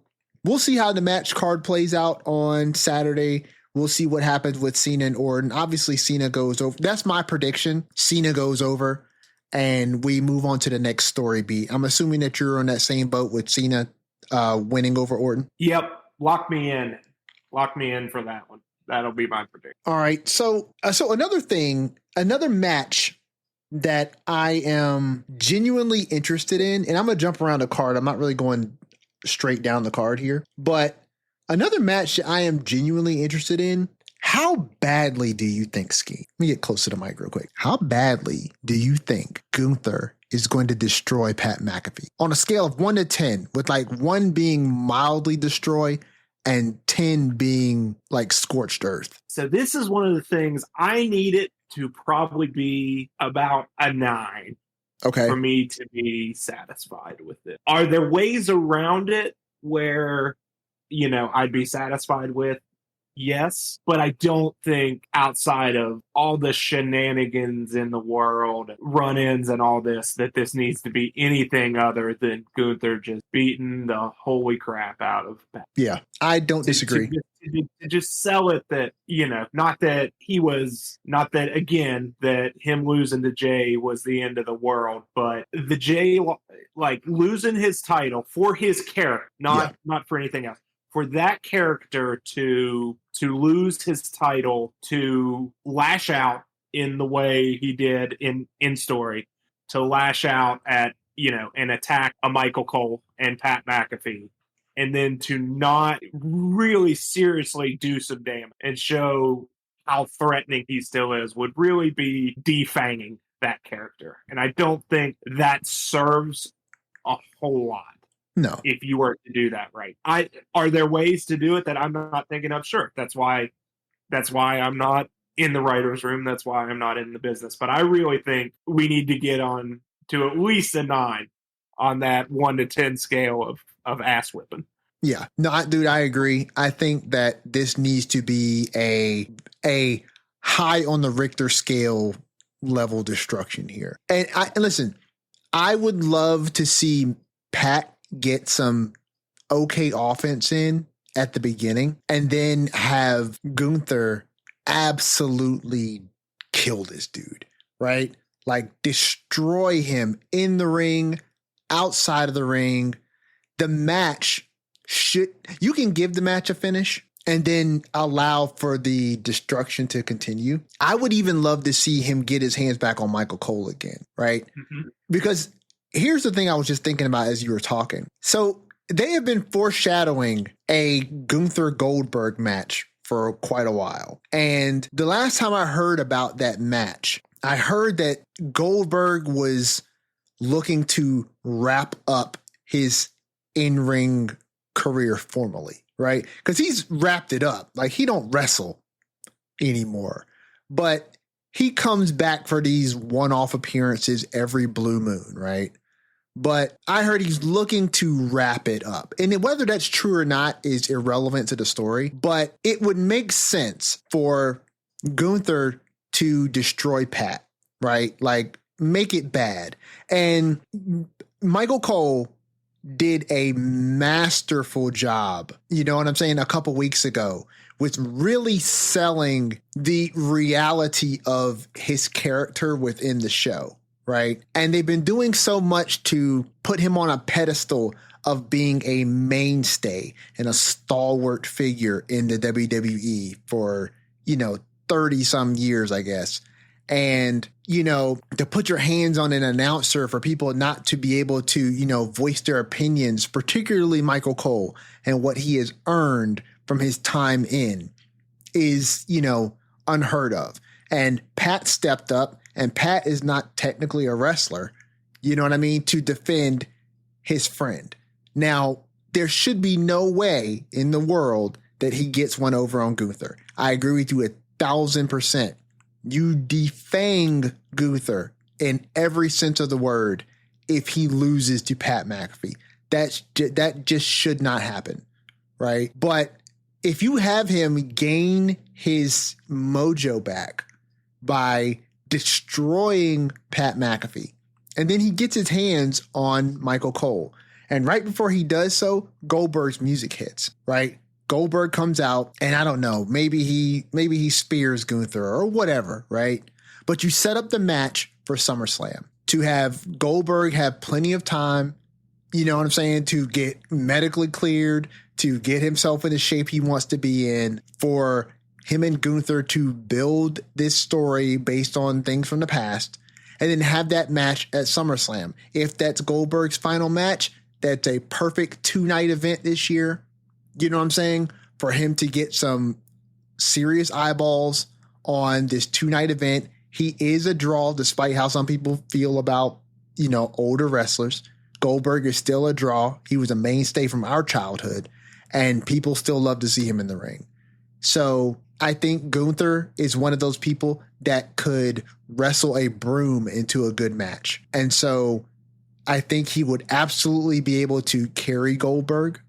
Speaker 1: we'll see how the match card plays out on Saturday. We'll see what happens with Cena and Orton. Obviously, Cena goes over. That's my prediction. Cena goes over, and we move on to the next story beat. I'm assuming that you're on that same boat with Cena winning over Orton.
Speaker 2: Yep. Lock me in. Lock me in for that one. That'll be my prediction. All
Speaker 1: right. So another match that I am genuinely interested in, and I'm going to jump around the card. I'm not really going straight down the card here, but another match that I am genuinely interested in. How badly do you think, Skeens? Let me get close to the mic real quick. How badly do you think Gunther is going to destroy Pat McAfee on a scale of 1 to 10, with like 1 being mildly destroy and 10 being like scorched earth?
Speaker 2: So this is one of the things I need it to probably be about a 9.
Speaker 1: Okay.
Speaker 2: For me to be satisfied with it. Are there ways around it where, I'd be satisfied with? Yes, but I don't think outside of all the shenanigans in the world, run-ins and all this, that this needs to be anything other than Gunther just beating the holy crap out of Pat.
Speaker 1: Yeah, I don't disagree.
Speaker 2: To just sell it that, not that again, that him losing to Jay was the end of the world, but the Jay, like, losing his title for his character, not for anything else. For that character to lose his title, to lash out in the way he did in story, to lash out at, and attack a Michael Cole and Pat McAfee, and then to not really seriously do some damage and show how threatening he still is would really be defanging that character. And I don't think that serves a whole lot.
Speaker 1: No.
Speaker 2: If you were to do that right. Are there ways to do it that I'm not thinking of? Sure. That's why I'm not in the writer's room. That's why I'm not in the business. But I really think we need to get on to at least a 9 on that 1 to 10 scale of ass whipping.
Speaker 1: Yeah. No, dude, I agree. I think that this needs to be a high on the Richter scale level destruction here. And listen, I would love to see Pat get some okay offense in at the beginning and then have Gunther absolutely kill this dude, right? Like, destroy him in the ring, outside of the ring. The match you can give the match a finish and then allow for the destruction to continue. I would even love to see him get his hands back on Michael Cole again, right? Mm-hmm. Because here's the thing I was just thinking about as you were talking. So they have been foreshadowing a Gunther Goldberg match for quite a while. And the last time I heard about that match, I heard that Goldberg was looking to wrap up his in-ring career formally, right? Because he's wrapped it up. Like, he don't wrestle anymore. But he comes back for these one-off appearances every blue moon, right? But I heard he's looking to wrap it up. And whether that's true or not is irrelevant to the story, but it would make sense for Gunther to destroy Pat, right? Like, make it bad. And Michael Cole did a masterful job, you know what I'm saying, a couple weeks ago, with really selling the reality of his character within the show. Right. And they've been doing so much to put him on a pedestal of being a mainstay and a stalwart figure in the WWE for, 30 some years, I guess. And, to put your hands on an announcer for people not to be able to, voice their opinions, particularly Michael Cole and what he has earned from his time in is, unheard of. And Pat stepped up. And Pat is not technically a wrestler, you know what I mean, to defend his friend. Now, there should be no way in the world that he gets one over on Gunther. I agree with you 1,000%. You defang Gunther in every sense of the word if he loses to Pat McAfee. That just should not happen, right? But if you have him gain his mojo back by destroying Pat McAfee, and then he gets his hands on Michael Cole. And right before he does so, Goldberg's music hits, right? Goldberg comes out, and I don't know, maybe he spears Gunther or whatever, right? But you set up the match for SummerSlam to have Goldberg have plenty of time, you know what I'm saying, to get medically cleared, to get himself in the shape he wants to be in, for him and Gunther to build this story based on things from the past, and then have that match at SummerSlam. If that's Goldberg's final match, that's a perfect 2-night event this year. You know what I'm saying? For him to get some serious eyeballs on this 2-night event. He is a draw, despite how some people feel about, older wrestlers. Goldberg is still a draw. He was a mainstay from our childhood, and people still love to see him in the ring. So I think Gunther is one of those people that could wrestle a broom into a good match. And so I think he would absolutely be able to carry Goldberg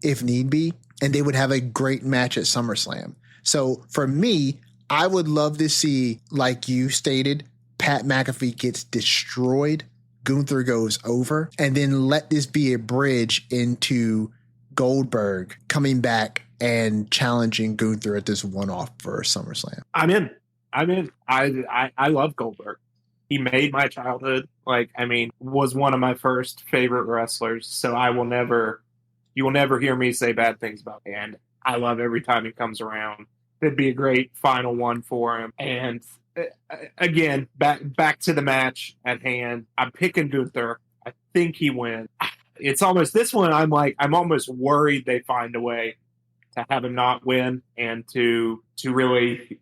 Speaker 1: if need be, and they would have a great match at SummerSlam. So for me, I would love to see, like you stated, Pat McAfee gets destroyed, Gunther goes over, and then let this be a bridge into Goldberg coming back and challenging Gunther at this one-off for SummerSlam.
Speaker 2: I'm in. I love Goldberg. He made my childhood. Was one of my first favorite wrestlers. So you will never hear me say bad things about him. And I love every time he comes around. It'd be a great final one for him. And again, back to the match at hand. I'm picking Gunther. I think he wins. It's almost this one. I'm almost worried they find a way to have him not win and to really,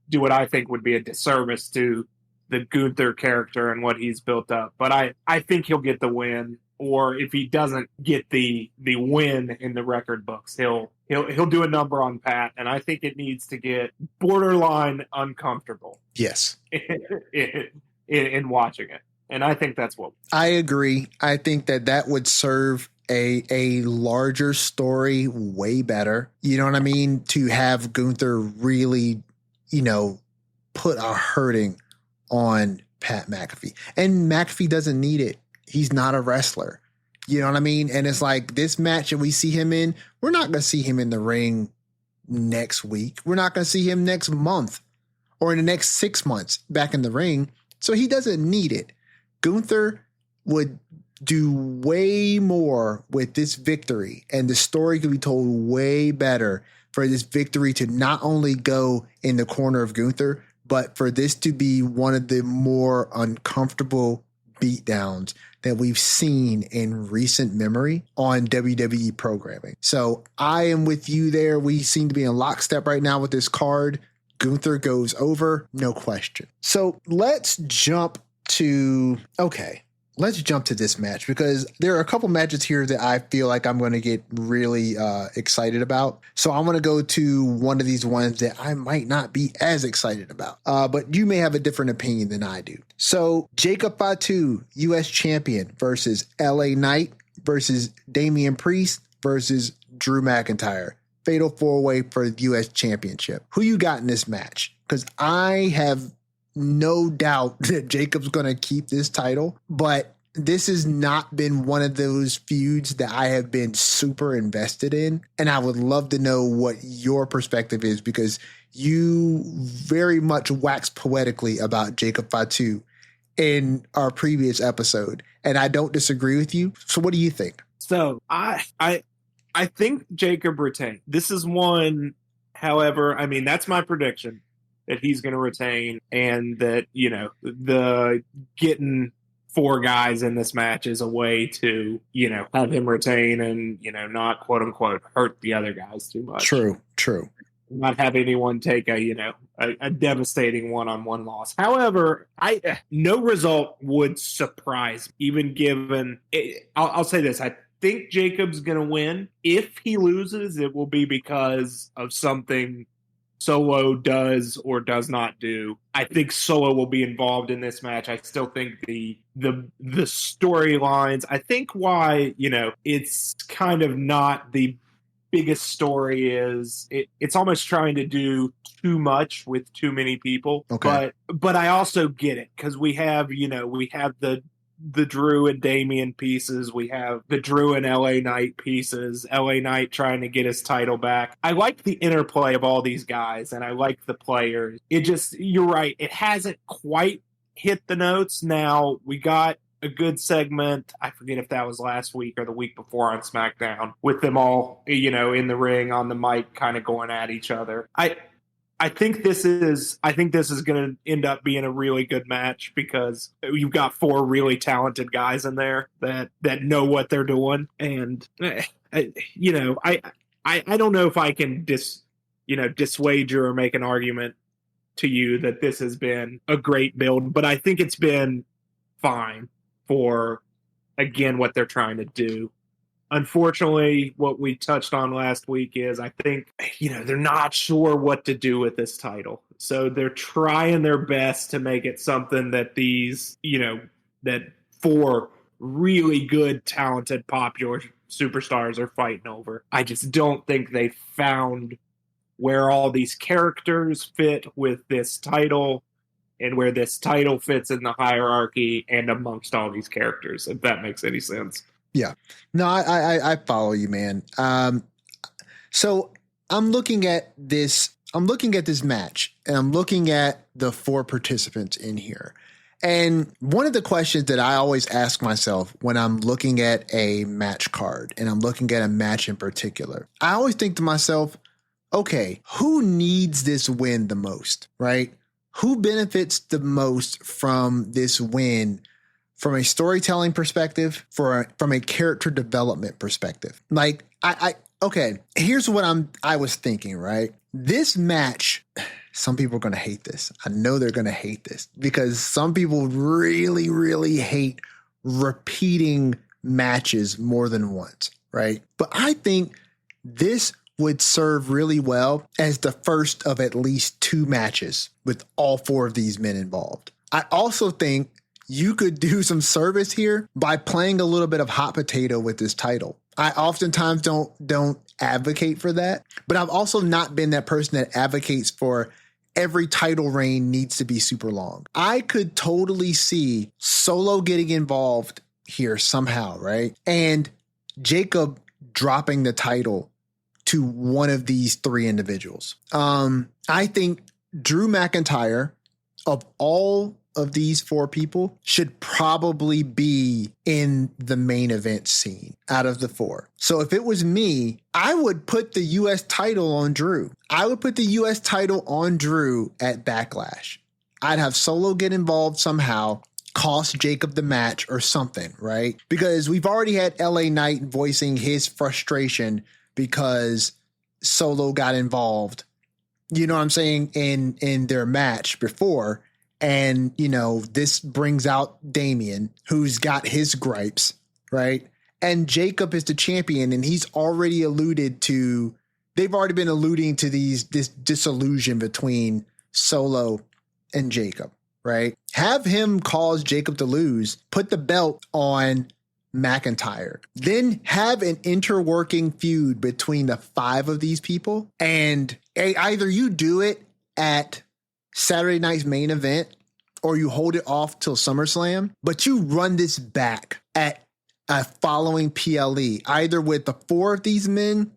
Speaker 2: do what I think would be a disservice to the Gunther character and what he's built up. But I think he'll get the win, or if he doesn't get the win in the record books, he'll do a number on Pat, and I think it needs to get borderline uncomfortable.
Speaker 1: Yes.
Speaker 2: in watching it. And I think that's what
Speaker 1: I agree. I think that would serve a larger story way better. You know what I mean? To have Gunther really, put a hurting on Pat McAfee. And McAfee doesn't need it. He's not a wrestler. You know what I mean? And it's like this match that we see him in, we're not going to see him in the ring next week. We're not going to see him next month or in the next 6 months back in the ring. So he doesn't need it. Gunther would do way more with this victory, and the story could be told way better for this victory to not only go in the corner of Gunther, but for this to be one of the more uncomfortable beatdowns that we've seen in recent memory on WWE programming. So I am with you there. We seem to be in lockstep right now with this card. Gunther goes over, no question. So let's jump to this match, because there are a couple matches here that I feel like I'm going to get really excited about. So I'm going to go to one of these ones that I might not be as excited about, but you may have a different opinion than I do. So Jacob Fatu, U.S. champion, versus LA Knight versus Damian Priest versus Drew McIntyre. Fatal four-way for the U.S. championship. Who you got in this match? Because I have no doubt that Jacob's going to keep this title, but this has not been one of those feuds that I have been super invested in. And I would love to know what your perspective is, because you very much waxed poetically about Jacob Fatu in our previous episode, and I don't disagree with you. So what do you think?
Speaker 2: So I think Jacob retained. This is one, however, that's my prediction, that he's going to retain, and that, the getting 4 guys in this match is a way to, have him retain and, not quote unquote hurt the other guys too much.
Speaker 1: True.
Speaker 2: Not have anyone take a devastating one-on-one loss. However, no result would surprise me, even given I'll say this. I think Jacob's going to win. If he loses, it will be because of something Solo does or does not do. I think Solo will be involved in this match. I still think the storylines, I think why, it's kind of not the biggest story is it's almost trying to do too much with too many people.
Speaker 1: Okay.
Speaker 2: But I also get it, because we have the Drew and Damian pieces. We have the Drew and LA Knight pieces. LA Knight trying to get his title back. I like the interplay of all these guys, and I like the players. You're right, it hasn't quite hit the notes. Now, we got a good segment, I forget if that was last week or the week before on SmackDown, with them all, in the ring on the mic kind of going at each other. I think this is going to end up being a really good match, because you've got 4 really talented guys in there that know what they're doing, and I don't know if I can dissuade you or make an argument to you that this has been a great build, but I think it's been fine for, again, what they're trying to do. Unfortunately, what we touched on last week is, I think, they're not sure what to do with this title. So they're trying their best to make it something that that 4 really good, talented, popular superstars are fighting over. I just don't think they found where all these characters fit with this title and where this title fits in the hierarchy and amongst all these characters, if that makes any sense.
Speaker 1: Yeah. No, I follow you, man. So I'm looking at this match, and I'm looking at the 4 participants in here. And one of the questions that I always ask myself when I'm looking at a match card and I'm looking at a match in particular, I always think to myself, okay, who needs this win the most, right? Who benefits the most from this win from a storytelling perspective, from a character development perspective? Like, okay, here's what I was thinking, right? This match, some people are going to hate this. I know they're going to hate this because some people really, really hate repeating matches more than once, right? But I think this would serve really well as the first of at least 2 matches with all 4 of these men involved. I also think you could do some service here by playing a little bit of hot potato with this title. I oftentimes don't advocate for that, but I've also not been that person that advocates for every title reign needs to be super long. I could totally see Solo getting involved here somehow, right? And Jacob dropping the title to one of these 3 individuals. I think Drew McIntyre, of all of these 4 people, should probably be in the main event scene out of the 4. So if it was me, I would put the U.S. title on Drew. I would put the U.S. title on Drew at Backlash. I'd have Solo get involved somehow, cost Jacob the match or something, right? Because we've already had LA Knight voicing his frustration because Solo got involved, you know what I'm saying, in their match before. And, you know, this brings out Damian, who's got his gripes, right? And Jacob is the champion, and he's already alluded to, they've already been alluding to this disillusion between Solo and Jacob, right? Have him cause Jacob to lose, put the belt on McIntyre, then have an interworking feud between the 5 of these people. And either you do it at Saturday night's main event or you hold it off till SummerSlam, but you run this back at a following PLE, either with the 4 of these men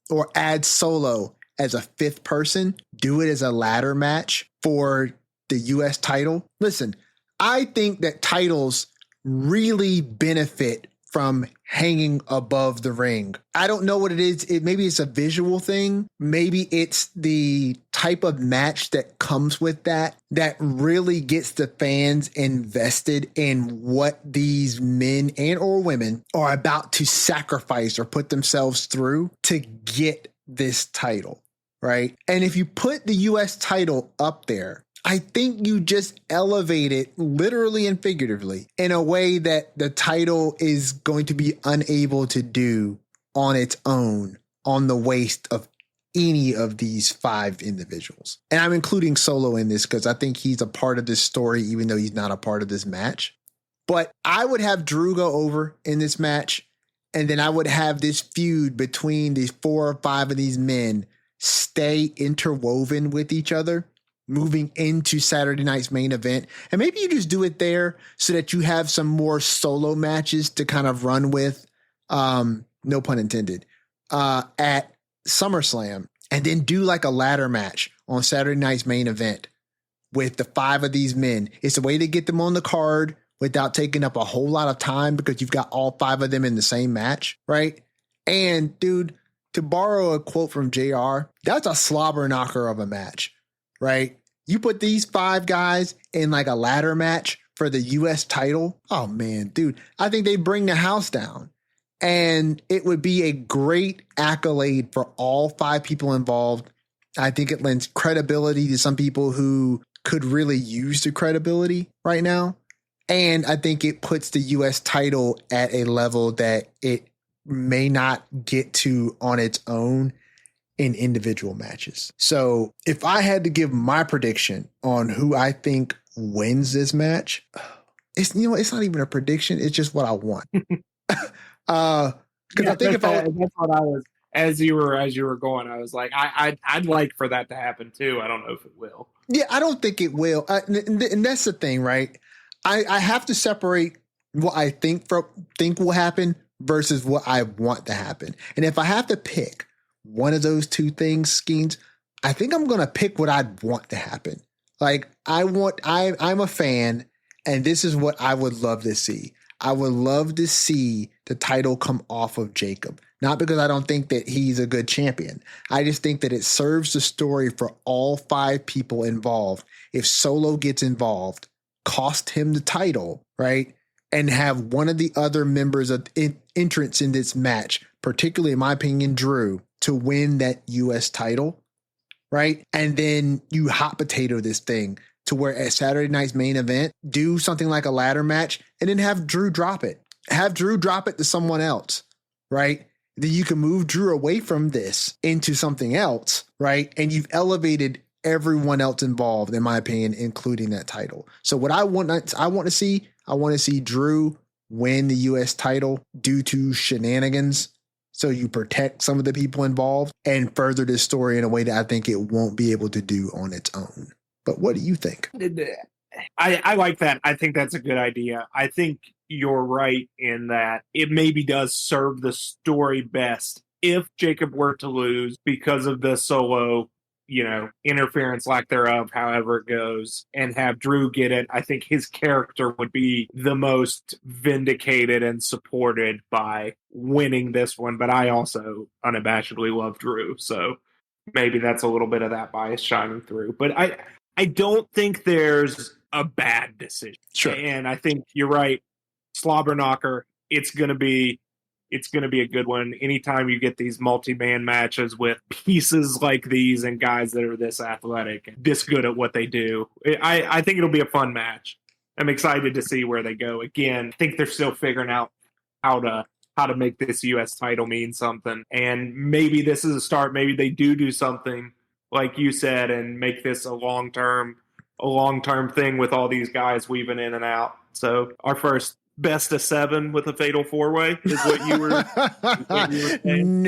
Speaker 1: or add Solo as a 5th person, do it as a ladder match for the US title. Listen, I think that titles really benefit from hanging above the ring. I don't know what it is. Maybe it's a visual thing. Maybe it's the type of match that comes with that really gets the fans invested in what these men and or women are about to sacrifice or put themselves through to get this title, right? And if you put the US title up there, I think you just elevate it literally and figuratively in a way that the title is going to be unable to do on its own on the waist of any of these 5 individuals. And I'm including Solo in this because I think he's a part of this story, even though he's not a part of this match. But I would have Drew go over in this match, and then I would have this feud between these 4 or 5 of these men stay interwoven with each other moving into Saturday night's main event. And maybe you just do it there so that you have some more Solo matches to kind of run with, no pun intended, at SummerSlam, and then do like a ladder match on Saturday night's main event with the 5 of these men. It's a way to get them on the card without taking up a whole lot of time because you've got all 5 of them in the same match, right? And dude, to borrow a quote from JR, that's a slobber knocker of a match, right? You put these 5 guys in like a ladder match for the US title. Oh man, dude, I think they bring the house down. And it would be a great accolade for all 5 people involved. I think it lends credibility to some people who could really use the credibility right now. And I think it puts the US title at a level that it may not get to on its own in individual matches. So if I had to give my prediction on who I think wins this match, it's not even a prediction. It's just what I want. Because I think
Speaker 2: that's what I was as you were going, I was like, I'd like for that to happen too. I don't know if it will.
Speaker 1: Yeah, I don't think it will. And that's the thing, right? I have to separate what I think will happen versus what I want to happen. And if I have to pick one of those two things, Skeens, I think I'm going to pick what I'd want to happen. Like I'm a fan, and this is what I would love to see. I would love to see the title come off of Jacob. Not because I don't think that he's a good champion. I just think that it serves the story for all 5 people involved. If Solo gets involved, cost him the title, right? And have one of the other members of entrance in this match, particularly in my opinion, Drew, to win that US title, right? And then you hot potato this thing to where at Saturday night's main event, do something like a ladder match and then have Drew drop it. Have Drew drop it to someone else, right? Then you can move Drew away from this into something else, right? And you've elevated everyone else involved, in my opinion, including that title. So what I want to see Drew win the US title due to shenanigans. So you protect some of the people involved and further this story in a way that I think it won't be able to do on its own. But what do you think?
Speaker 2: I like that. I think that's a good idea. I think you're right in that it maybe does serve the story best if Jacob were to lose because of the Solo, interference, lack thereof, however it goes, and have Drew get it. I think his character would be the most vindicated and supported by winning this one. But I also unabashedly love Drew. So maybe that's a little bit of that bias shining through. But I don't think there's a bad decision.
Speaker 1: Sure.
Speaker 2: And I think you're right. Slobber knocker. It's going to be a good one. Anytime you get these multi-man matches with pieces like these and guys that are this athletic, this good at what they do, I think it'll be a fun match. I'm excited to see where they go. Again, I think they're still figuring out how to make this U.S. title mean something. And maybe this is a start. Maybe they do something like you said and make this a long-term thing with all these guys weaving in and out. So our first best of 7 with a fatal 4-way is what you were saying.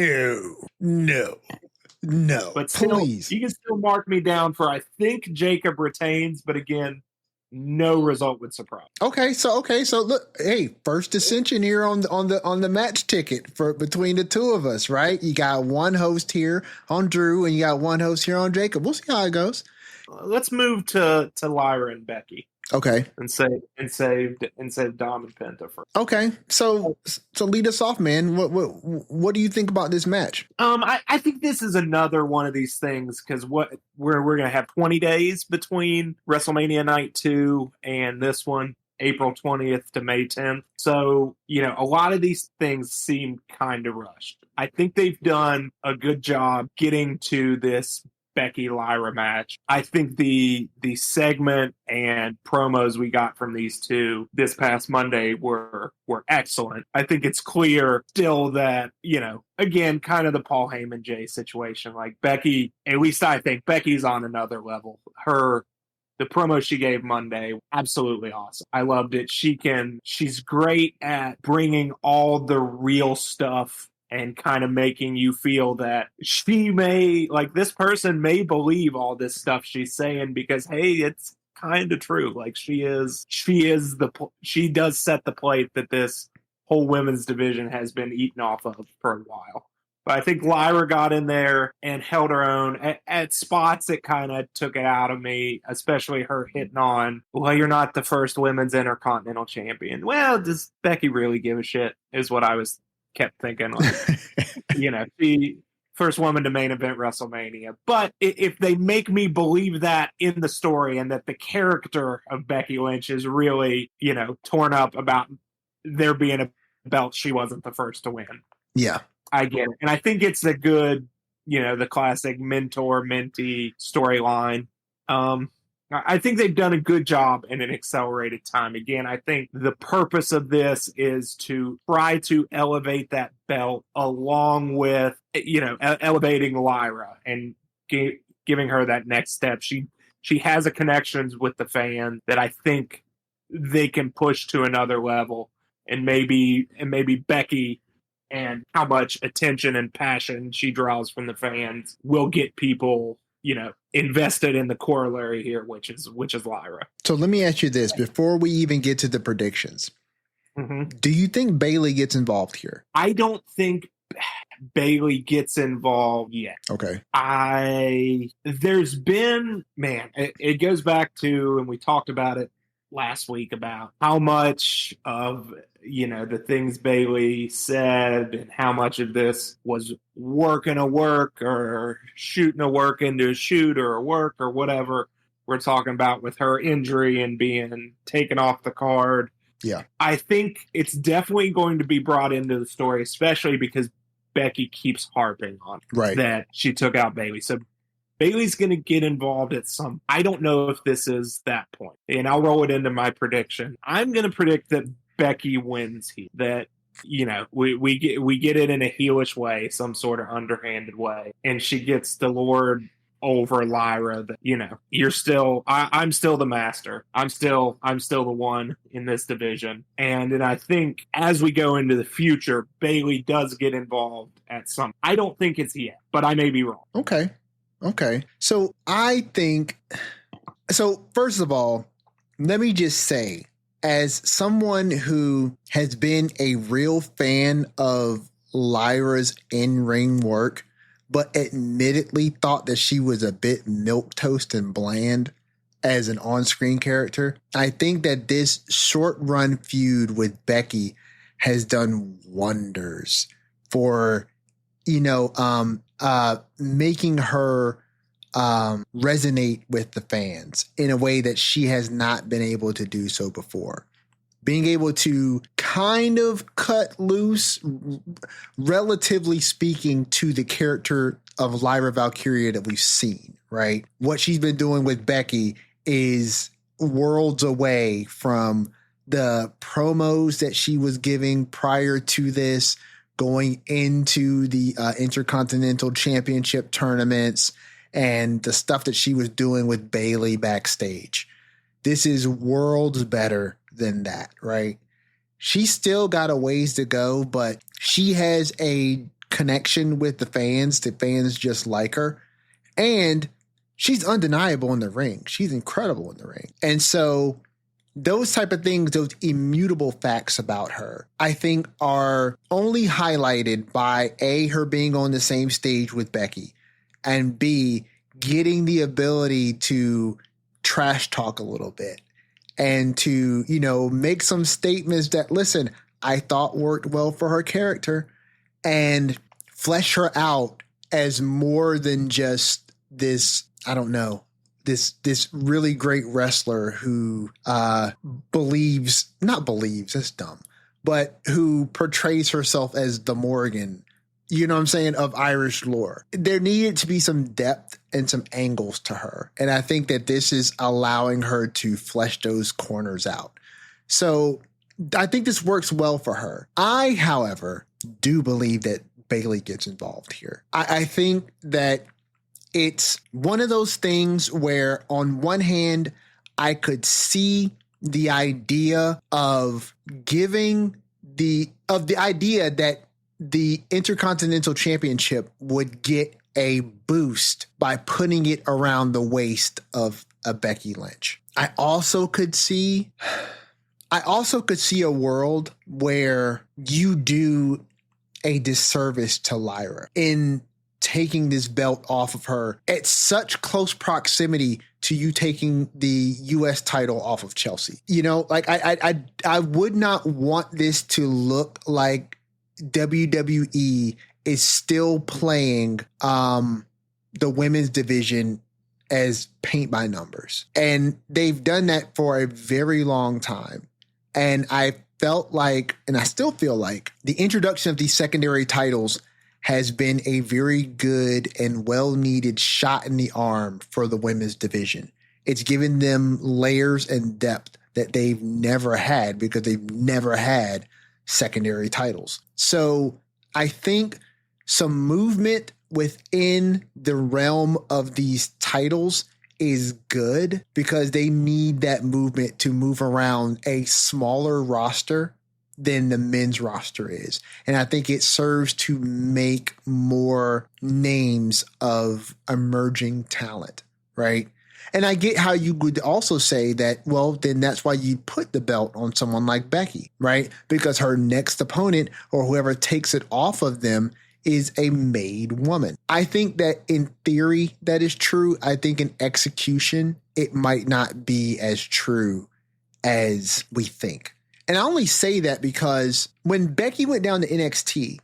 Speaker 1: No.
Speaker 2: But still,
Speaker 1: please,
Speaker 2: you can still mark me down for I think Jacob retains, but again, no result would surprise.
Speaker 1: Okay, so look, hey, first dissension here on the match ticket for between the two of us, right? You got one host here on Drew, and you got one host here on Jacob. We'll see how it goes.
Speaker 2: Let's move to Lyra and Becky.
Speaker 1: Okay,
Speaker 2: and save Dom and Penta first.
Speaker 1: Okay, so lead us off, man. What do you think about this match?
Speaker 2: I think this is another one of these things because we're gonna have 20 days between WrestleMania Night 2 and this one, April 20th to May 10th. So a lot of these things seem kind of rushed. I think they've done a good job getting to this Becky Lyra match. I think the segment and promos we got from these two this past Monday were excellent. I think it's clear still that, again, kind of the Paul Heyman Jay situation. Like Becky, at least I think Becky's on another level. The promo she gave Monday, absolutely awesome. I loved it. She's great at bringing all the real stuff and kind of making you feel that this person may believe all this stuff she's saying because, hey, it's kind of true. Like she does set the plate that this whole women's division has been eaten off of for a while. But I think Lyra got in there and held her own. At spots, it kind of took it out of me, especially her hitting on, well, you're not the first women's Intercontinental Champion. Well, does Becky really give a shit is what I kept thinking. She first woman to main event WrestleMania. But if they make me believe that in the story and that the character of Becky Lynch is really, torn up about there being a belt she wasn't the first to win.
Speaker 1: Yeah.
Speaker 2: I get it. And I think it's a good, the classic mentor-mentee storyline. I think they've done a good job in an accelerated time. Again, I think the purpose of this is to try to elevate that belt along with, elevating Lyra and giving her that next step. She has a connections with the fan that I think they can push to another level. And maybe Becky and how much attention and passion she draws from the fans will get people, invested in the corollary here, which is Lyra.
Speaker 1: So let me ask you this before we even get to the predictions.
Speaker 2: Mm-hmm.
Speaker 1: Do you think Bayley gets involved here?
Speaker 2: I don't think Bayley gets involved yet.
Speaker 1: Okay.
Speaker 2: There's been, it goes back to, and we talked about it last week, about how much of, the things Bayley said and how much of this was working a work or shooting a work into a shoot or a work or whatever we're talking about with her injury and being taken off the card.
Speaker 1: Yeah.
Speaker 2: I think it's definitely going to be brought into the story, especially because Becky keeps harping on that she took out Bayley. So Bayley's going to get involved at some. I don't know if this is that point, and I'll roll it into my prediction. I'm going to predict that Becky wins here. That we get it in a heelish way, some sort of underhanded way, and she gets the Lord over Lyra. That you're still. I'm still the master. I'm still the one in this division, and I think as we go into the future, Bayley does get involved at some. I don't think it's yet, but I may be wrong.
Speaker 1: Okay. So first of all, let me just say, as someone who has been a real fan of Lyra's in-ring work, but admittedly thought that she was a bit milquetoast and bland as an on-screen character, I think that this short-run feud with Becky has done wonders for, making her resonate with the fans in a way that she has not been able to do so before. Being able to kind of cut loose, relatively speaking, to the character of Lyra Valkyria that we've seen, right? What she's been doing with Becky is worlds away from the promos that she was giving prior to this, going into the Intercontinental Championship tournaments and the stuff that she was doing with Bayley backstage. This is worlds better than that, right? She's still got a ways to go, but she has a connection with the fans. The fans just like her. And she's undeniable in the ring. She's incredible in the ring. And so those type of things, those immutable facts about her, I think are only highlighted by A, her being on the same stage with Becky, and B, getting the ability to trash talk a little bit and to, make some statements that, listen, I thought worked well for her character, and flesh her out as more than just this, this really great wrestler who that's dumb, but who portrays herself as the Morgan, of Irish lore. There needed to be some depth and some angles to her. And I think that this is allowing her to flesh those corners out. So I think this works well for her. I, however, do believe that Bayley gets involved here. I think that it's one of those things where on one hand, I could see the idea of giving the idea that the Intercontinental Championship would get a boost by putting it around the waist of a Becky Lynch. I also could see a world where you do a disservice to Lyra in taking this belt off of her at such close proximity to you taking the U.S. title off of Chelsea. I would not want this to look like WWE is still playing the women's division as paint by numbers. And they've done that for a very long time. And I felt like, and I still feel like, the introduction of these secondary titles has been a very good and well-needed shot in the arm for the women's division. It's given them layers and depth that they've never had because they've never had secondary titles. So I think some movement within the realm of these titles is good because they need that movement to move around a smaller roster than the men's roster is. And I think it serves to make more names of emerging talent, right? And I get how you would also say that, well, then that's why you put the belt on someone like Becky, right? Because her next opponent or whoever takes it off of them is a made woman. I think that in theory that is true. I think in execution, it might not be as true as we think. And I only say that because when Becky went down to NXT,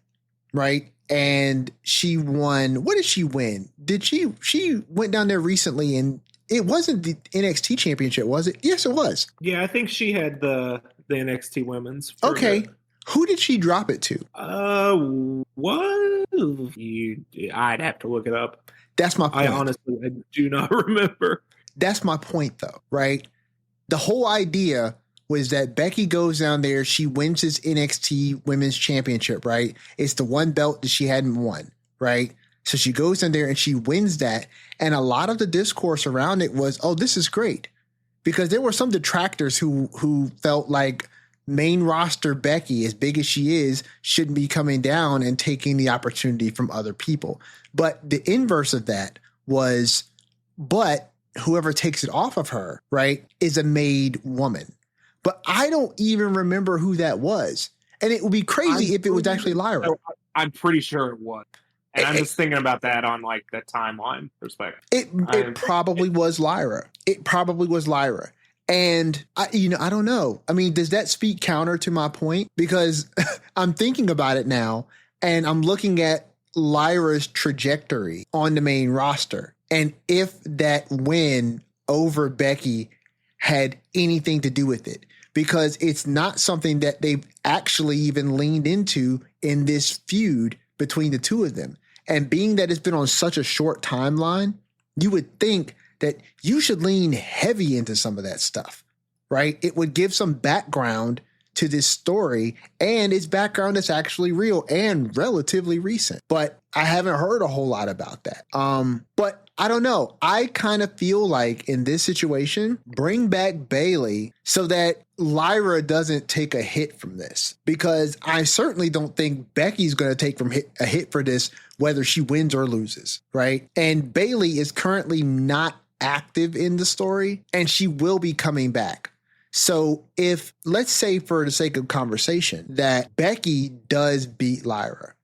Speaker 1: right? And she won, what did she win? She went down there recently and it wasn't the NXT championship, was it? Yes, it was.
Speaker 2: Yeah, I think she had the NXT women's.
Speaker 1: Okay. Who did she drop it to?
Speaker 2: What? I'd have to look it up.
Speaker 1: That's my point.
Speaker 2: I do not remember.
Speaker 1: That's my point, though, right? The whole idea was that Becky goes down there, she wins this NXT Women's Championship, right? It's the one belt that she hadn't won, right? So she goes in there and she wins that. And a lot of the discourse around it was, oh, this is great. Because there were some detractors who felt like main roster Becky, as big as she is, shouldn't be coming down and taking the opportunity from other people. But the inverse of that was, but whoever takes it off of her, right, is a made woman. But I don't even remember who that was. And it would be crazy if it was actually Lyra.
Speaker 2: I'm pretty sure it was. And I'm just thinking about that on like the timeline perspective.
Speaker 1: It probably was Lyra. It probably was Lyra. And I don't know. I mean, does that speak counter to my point? Because I'm thinking about it now and I'm looking at Lyra's trajectory on the main roster. And if that win over Becky had anything to do with it, because it's not something that they've actually even leaned into in this feud between the two of them. And being that it's been on such a short timeline, you would think that you should lean heavy into some of that stuff, right? It would give some background to this story, and its background is actually real and relatively recent. But I haven't heard a whole lot about that. But I don't know. I kind of feel like in this situation, bring back Bayley so that Lyra doesn't take a hit from this, because I certainly don't think Becky's going to take a hit for this, whether she wins or loses, right? And Bayley is currently not active in the story, and she will be coming back. So if, let's say for the sake of conversation, that Becky does beat Lyra,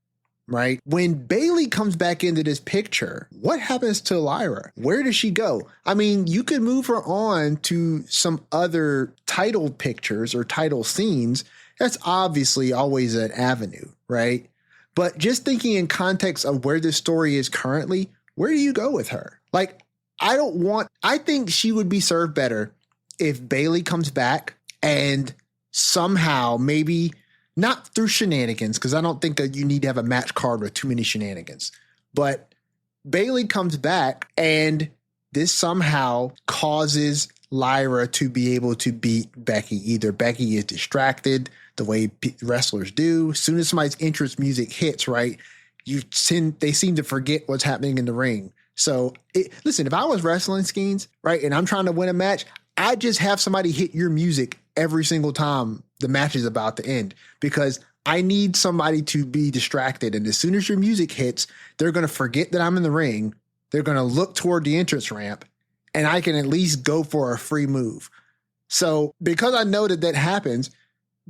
Speaker 1: right? When Bayley comes back into this picture, what happens to Lyra? Where does she go? I mean, you could move her on to some other title pictures or title scenes. That's obviously always an avenue, right? But just thinking in context of where this story is currently, where do you go with her? Like, I think she would be served better if Bayley comes back and somehow, maybe not through shenanigans, because I don't think that you need to have a match card with too many shenanigans, but Bayley comes back and this somehow causes Lyra to be able to beat Becky. Either Becky is distracted the way wrestlers do. As soon as somebody's entrance music hits, right, they seem to forget what's happening in the ring. So listen, if I was wrestling, Skeens, right, and I'm trying to win a match, I just have somebody hit your music every single time the match is about to end, because I need somebody to be distracted. And as soon as your music hits, they're going to forget that I'm in the ring. They're going to look toward the entrance ramp, and I can at least go for a free move. So because I know that happens,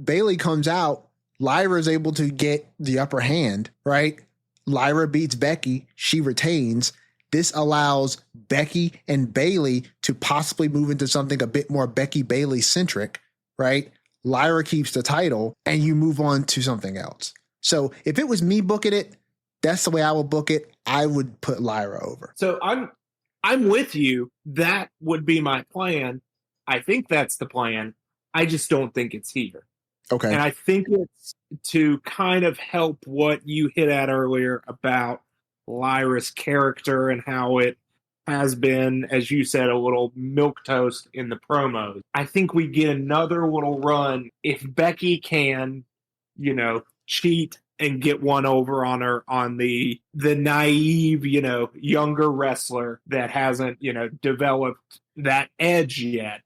Speaker 1: Bayley comes out, Lyra is able to get the upper hand, right? Lyra beats Becky. She retains. This allows Becky and Bayley to possibly move into something a bit more Becky Bayley centric, right? Lyra keeps the title and you move on to something else. So if it was me booking it, that's the way I would book it. I would put Lyra over.
Speaker 2: So I'm with you. That would be my plan. I think that's the plan. I just don't think it's here.
Speaker 1: Okay.
Speaker 2: And I think it's to kind of help what you hit at earlier about Lyra's character and how it has been, as you said, a little milquetoast in the promos. I think we get another little run if Becky can, cheat and get one over on her, on the naive, younger wrestler that hasn't, developed that edge yet.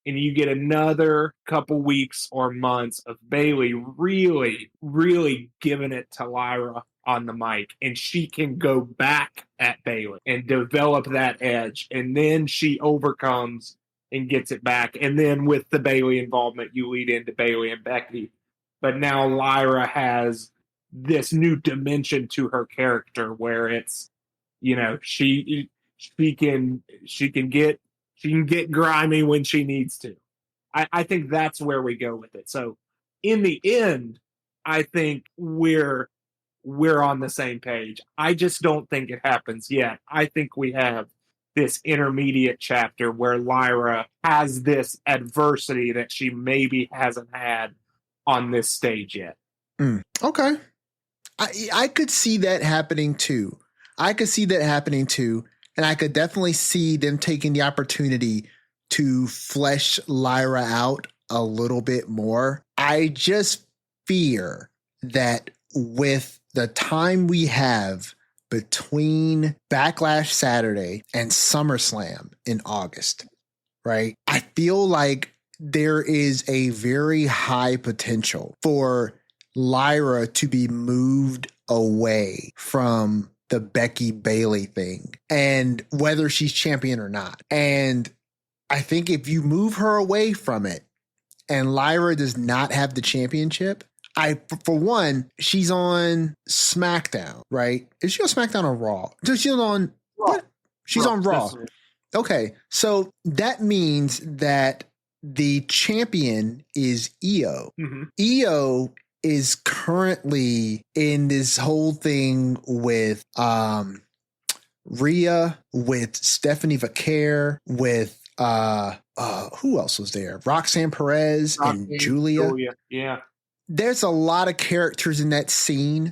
Speaker 2: and you get another couple weeks or months of Bayley really, really giving it to Lyra on the mic, and she can go back at Bayley and develop that edge, and then she overcomes and gets it back. And then with the Bayley involvement, you lead into Bayley and Becky. But now Lyra has this new dimension to her character where it's, you know, she can get grimy when she needs to. I think that's where we go with it. So in the end, I think we're on the same page. I just don't think it happens yet. I think we have this intermediate chapter where Lyra has this adversity that she maybe hasn't had on this stage yet.
Speaker 1: Okay. I could see that happening too. And I could definitely see them taking the opportunity to flesh Lyra out a little bit more. I just fear that with the time we have between Backlash Saturday and SummerSlam in August, right? I feel like there is a very high potential for Lyra to be moved away from the Becky Bayley thing, and whether she's champion or not. And I think if you move her away from it and Lyra does not have the championship, for one, she's on SmackDown, right? Is she on SmackDown or Raw? She's on Raw. What? She's on Raw. Okay, so that means that the champion is Io.
Speaker 2: Mm-hmm.
Speaker 1: Io is currently in this whole thing with Rhea, with Stephanie Vaquer, with who else was there? Roxanne Perez and Julia.
Speaker 2: Yeah.
Speaker 1: There's a lot of characters in that scene,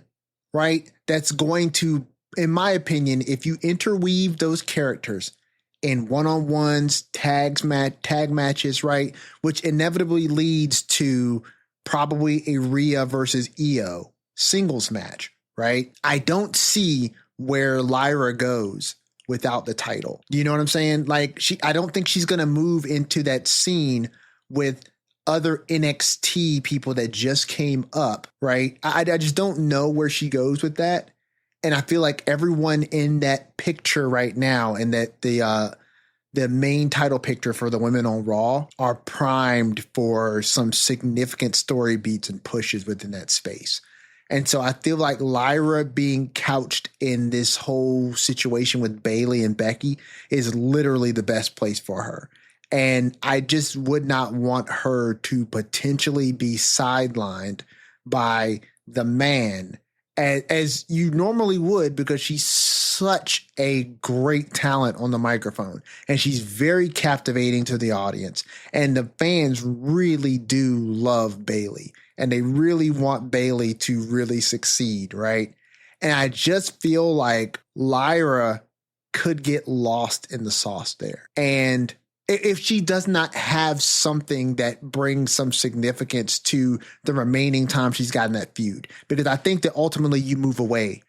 Speaker 1: right? That's going to, in my opinion, if you interweave those characters in one-on-ones, tag matches, right? Which inevitably leads to probably a Rhea versus Io singles match, right? I don't see where Lyra goes without the title. You know what I'm saying? Like I don't think she's going to move into that scene with other NXT people that just came up, right? I just don't know where she goes with that. And I feel like everyone in that picture right now, and that the main title picture for the women on Raw, are primed for some significant story beats and pushes within that space. And so I feel like Lyra being couched in this whole situation with Bayley and Becky is literally the best place for her. And I just would not want her to potentially be sidelined by the man as you normally would, because she's such a great talent on the microphone and she's very captivating to the audience. And the fans really do love Bayley and they really want Bayley to really succeed, right? And I just feel like Lyra could get lost in the sauce there. And if she does not have something that brings some significance to the remaining time she's got in that feud, because I think that ultimately you move away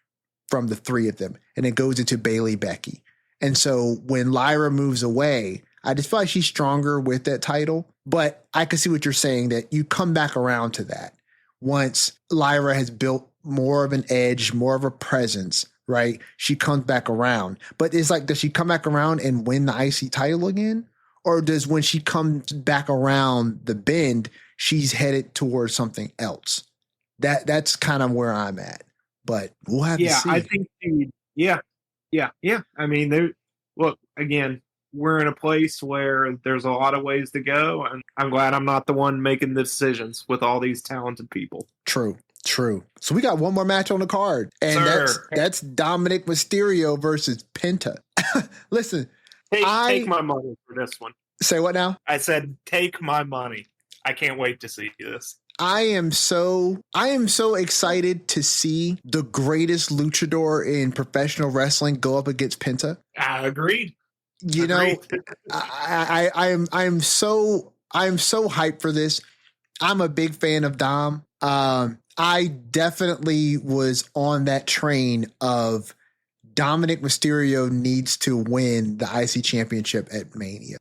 Speaker 1: from the three of them and it goes into Bayley, Becky. And so when Lyra moves away, I just feel like she's stronger with that title, but I can see what you're saying, that you come back around to that once Lyra has built more of an edge, more of a presence, right? She comes back around, but it's like, does she come back around and win the IC title again? Or does, when she comes back around the bend, she's headed towards something else? That's kind of where I'm at. But we'll have to see.
Speaker 2: I think yeah. I mean, look, again, we're in a place where there's a lot of ways to go, and I'm glad I'm not the one making the decisions with all these talented people.
Speaker 1: True. So we got one more match on the card, and that's Dominic Mysterio versus Penta. Listen,
Speaker 2: Take my money for this one.
Speaker 1: Say what now?
Speaker 2: I said, take my money. I can't wait to see this.
Speaker 1: I am so excited to see the greatest luchador in professional wrestling go up against Penta.
Speaker 2: Agreed.
Speaker 1: You know, I'm so hyped for this. I'm a big fan of Dom. I definitely was on that train of Dominic Mysterio needs to win the IC championship at Mania.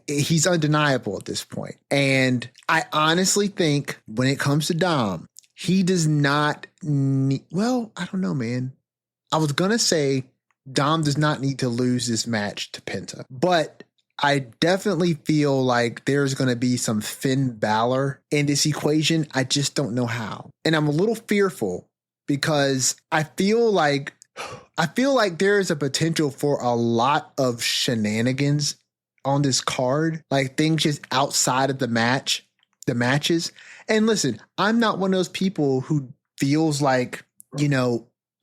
Speaker 1: He's undeniable at this point. And I honestly think when it comes to Dom, he does not need, well, I don't know, man. I was going to say Dom does not need to lose this match to Penta, but I definitely feel like there's going to be some Finn Balor in this equation. I just don't know how. And I'm a little fearful because I feel like there is a potential for a lot of shenanigans on this card, like things just outside of the matches. And listen, I'm not one of those people who feels like,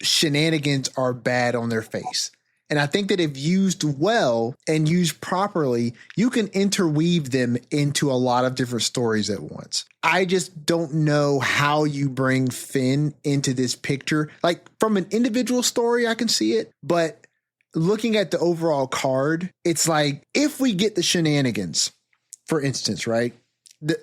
Speaker 1: shenanigans are bad on their face. And I think that if used well and used properly, you can interweave them into a lot of different stories at once. I just don't know how you bring Finn into this picture. Like from an individual story, I can see it. But looking at the overall card, it's like if we get the shenanigans, for instance, right?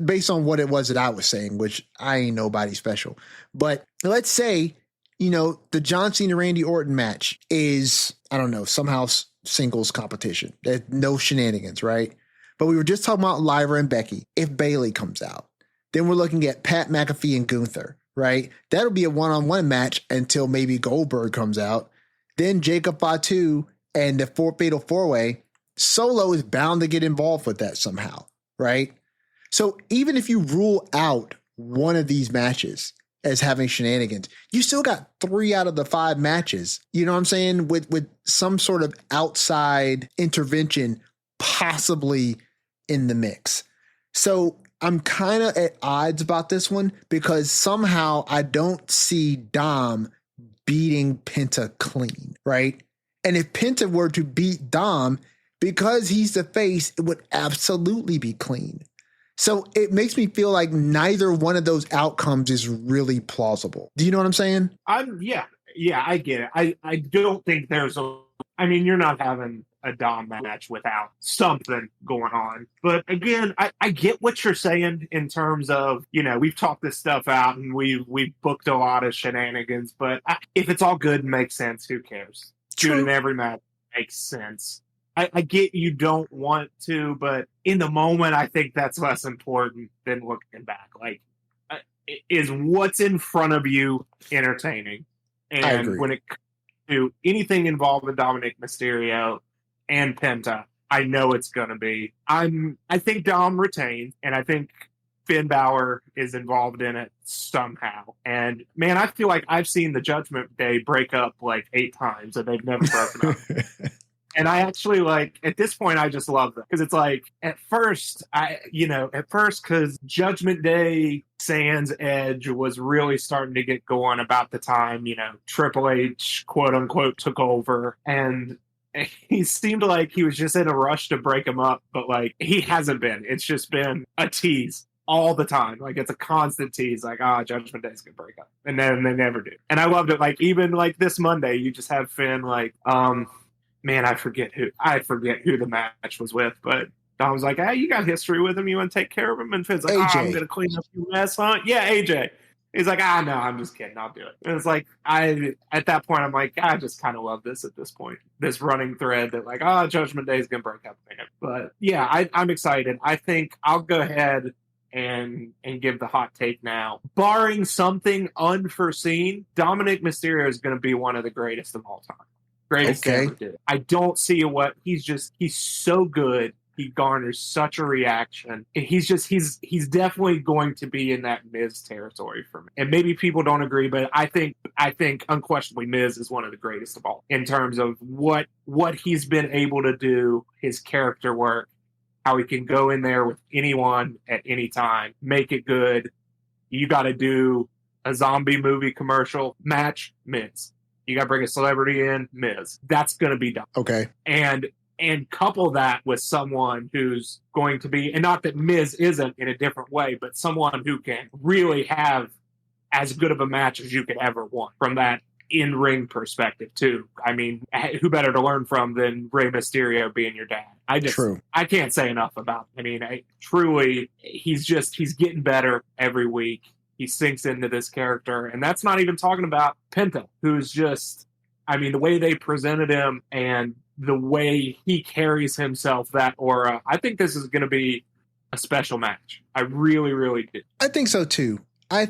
Speaker 1: Based on what it was that I was saying, which I ain't nobody special. But let's say, the John Cena Randy Orton match is, I don't know, somehow singles competition. There's no shenanigans, right? But we were just talking about Lyra and Becky. If Bayley comes out, then we're looking at Pat McAfee and Gunther, right? That'll be a one-on-one match until maybe Goldberg comes out. Then Jacob Fatu and the Fatal 4-Way. Solo is bound to get involved with that somehow, right? So even if you rule out one of these matches as having shenanigans, you still got 3 out of the 5 matches, you know what I'm saying, with some sort of outside intervention possibly in the mix. So I'm kind of at odds about this one because somehow I don't see Dom beating Penta clean, right? And if Penta were to beat Dom, because he's the face, it would absolutely be clean. So it makes me feel like neither one of those outcomes is really plausible. Do you know what I'm saying?
Speaker 2: Yeah, I get it. I don't think you're not having a Dom match without something going on. But again, I get what you're saying in terms of, we've talked this stuff out and we've booked a lot of shenanigans, but if it's all good and makes sense, who cares? Shooting every match makes sense. I get you don't want to, but in the moment, I think that's less important than looking back. Like, is what's in front of you entertaining? And when it comes to anything involving Dominic Mysterio and Penta, I know it's going to be. I think Dom retains, and I think Finn Balor is involved in it somehow. And man, I feel like I've seen the Judgment Day break up like 8 times, and they've never broken up. And I actually at this point, I just love them because it's like at first, because Judgment Day sans Edge was really starting to get going about the time, Triple H, quote unquote, took over. And he seemed like he was just in a rush to break them up, but he hasn't been. It's just been a tease all the time. It's a constant tease, Judgment Day's gonna break up. And then they never do. And I loved it. Even this Monday, you just have Finn man, I forget who the match was with, but Don was like, "Hey, you got history with him. You want to take care of him?" And Finn's like, "I'm going to clean up your mess, huh?" Yeah, AJ. He's like, "No, I'm just kidding. I'll do it." And it's at that point, I'm like, I just kind of love this at this point. This running thread that Judgment Day is going to break up. But yeah, I'm excited. I think I'll go ahead and give the hot take now. Barring something unforeseen, Dominic Mysterio is going to be one of the greatest of all time. Greatest ever did. I don't see he's so good. He garners such a reaction. He's definitely going to be in that Miz territory for me. And maybe people don't agree, but I think unquestionably Miz is one of the greatest of all in terms of what he's been able to do, his character work, how he can go in there with anyone at any time, make it good. You got to do a zombie movie commercial match, Miz. You got to bring a celebrity in, Miz. That's going to be done.
Speaker 1: Okay.
Speaker 2: And couple that with someone who's going to be, and not that Miz isn't in a different way, but someone who can really have as good of a match as you could ever want from that in-ring perspective, too. I mean, who better to learn from than Rey Mysterio being your dad?
Speaker 1: True.
Speaker 2: I can't say enough about him. I mean, truly, he's getting better every week. He sinks into this character. And that's not even talking about Penta, who's just, I mean, the way they presented him and the way he carries himself, that aura, I think this is going to be a special match. I really, really do.
Speaker 1: I think so too. I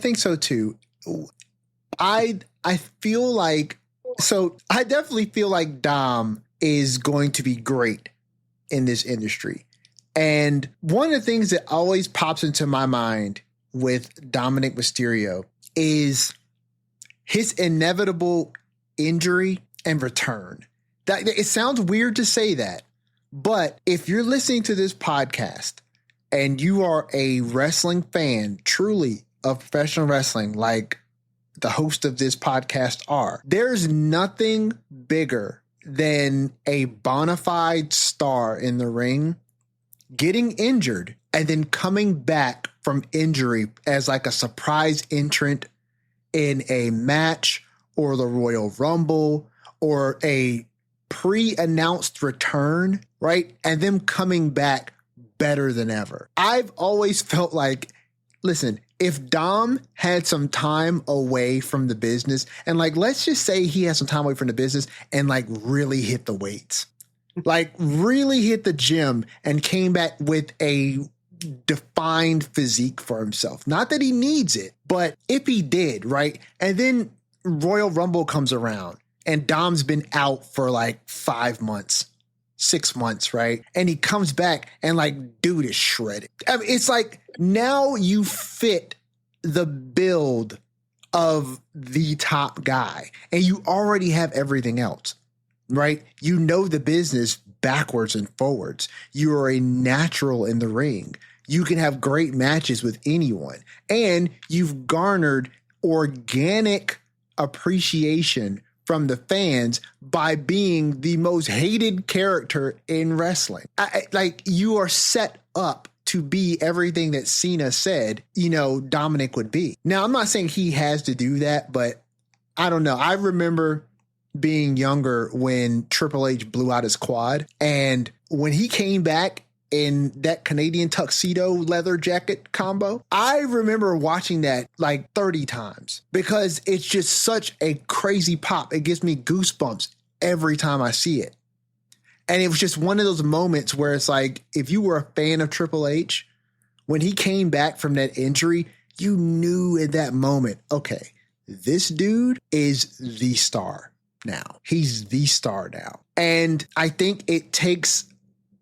Speaker 1: feel like, so I definitely feel like Dom is going to be great in this industry. And one of the things that always pops into my mind with Dominic Mysterio is his inevitable injury and return. That it sounds weird to say that, but if you're listening to this podcast and you are a wrestling fan, truly of professional wrestling, like the host of this podcast are, there's nothing bigger than a bona fide star in the ring getting injured and then coming back from injury as like a surprise entrant in a match or the Royal Rumble or a pre-announced return, right? And them coming back better than ever. I've always felt like, listen, if Dom had some time away from the business, and like, let's just say he has some time away from the business and like really hit the weights, like really hit the gym and came back with a defined physique for himself. Not that he needs it, but if he did, right? And then Royal Rumble comes around and Dom's been out for like 5 months, 6 months, right? And he comes back and like, dude is shredded. I mean, it's like now you fit the build of the top guy and you already have everything else, right? You know the business backwards and forwards. You are a natural in the ring. You can have great matches with anyone. And you've garnered organic appreciation from the fans by being the most hated character in wrestling. Like you are set up to be everything that Cena said, you know, Dominic would be. Now, I'm not saying he has to do that, but I don't know. I remember being younger when Triple H blew out his quad. And when he came back in that Canadian tuxedo leather jacket combo, I remember watching that like 30 times because it's just such a crazy pop. It gives me goosebumps every time I see it. And it was just one of those moments where it's like, if you were a fan of Triple H, when he came back from that injury, you knew in that moment, okay, this dude is the star now. He's the star now. And I think it takes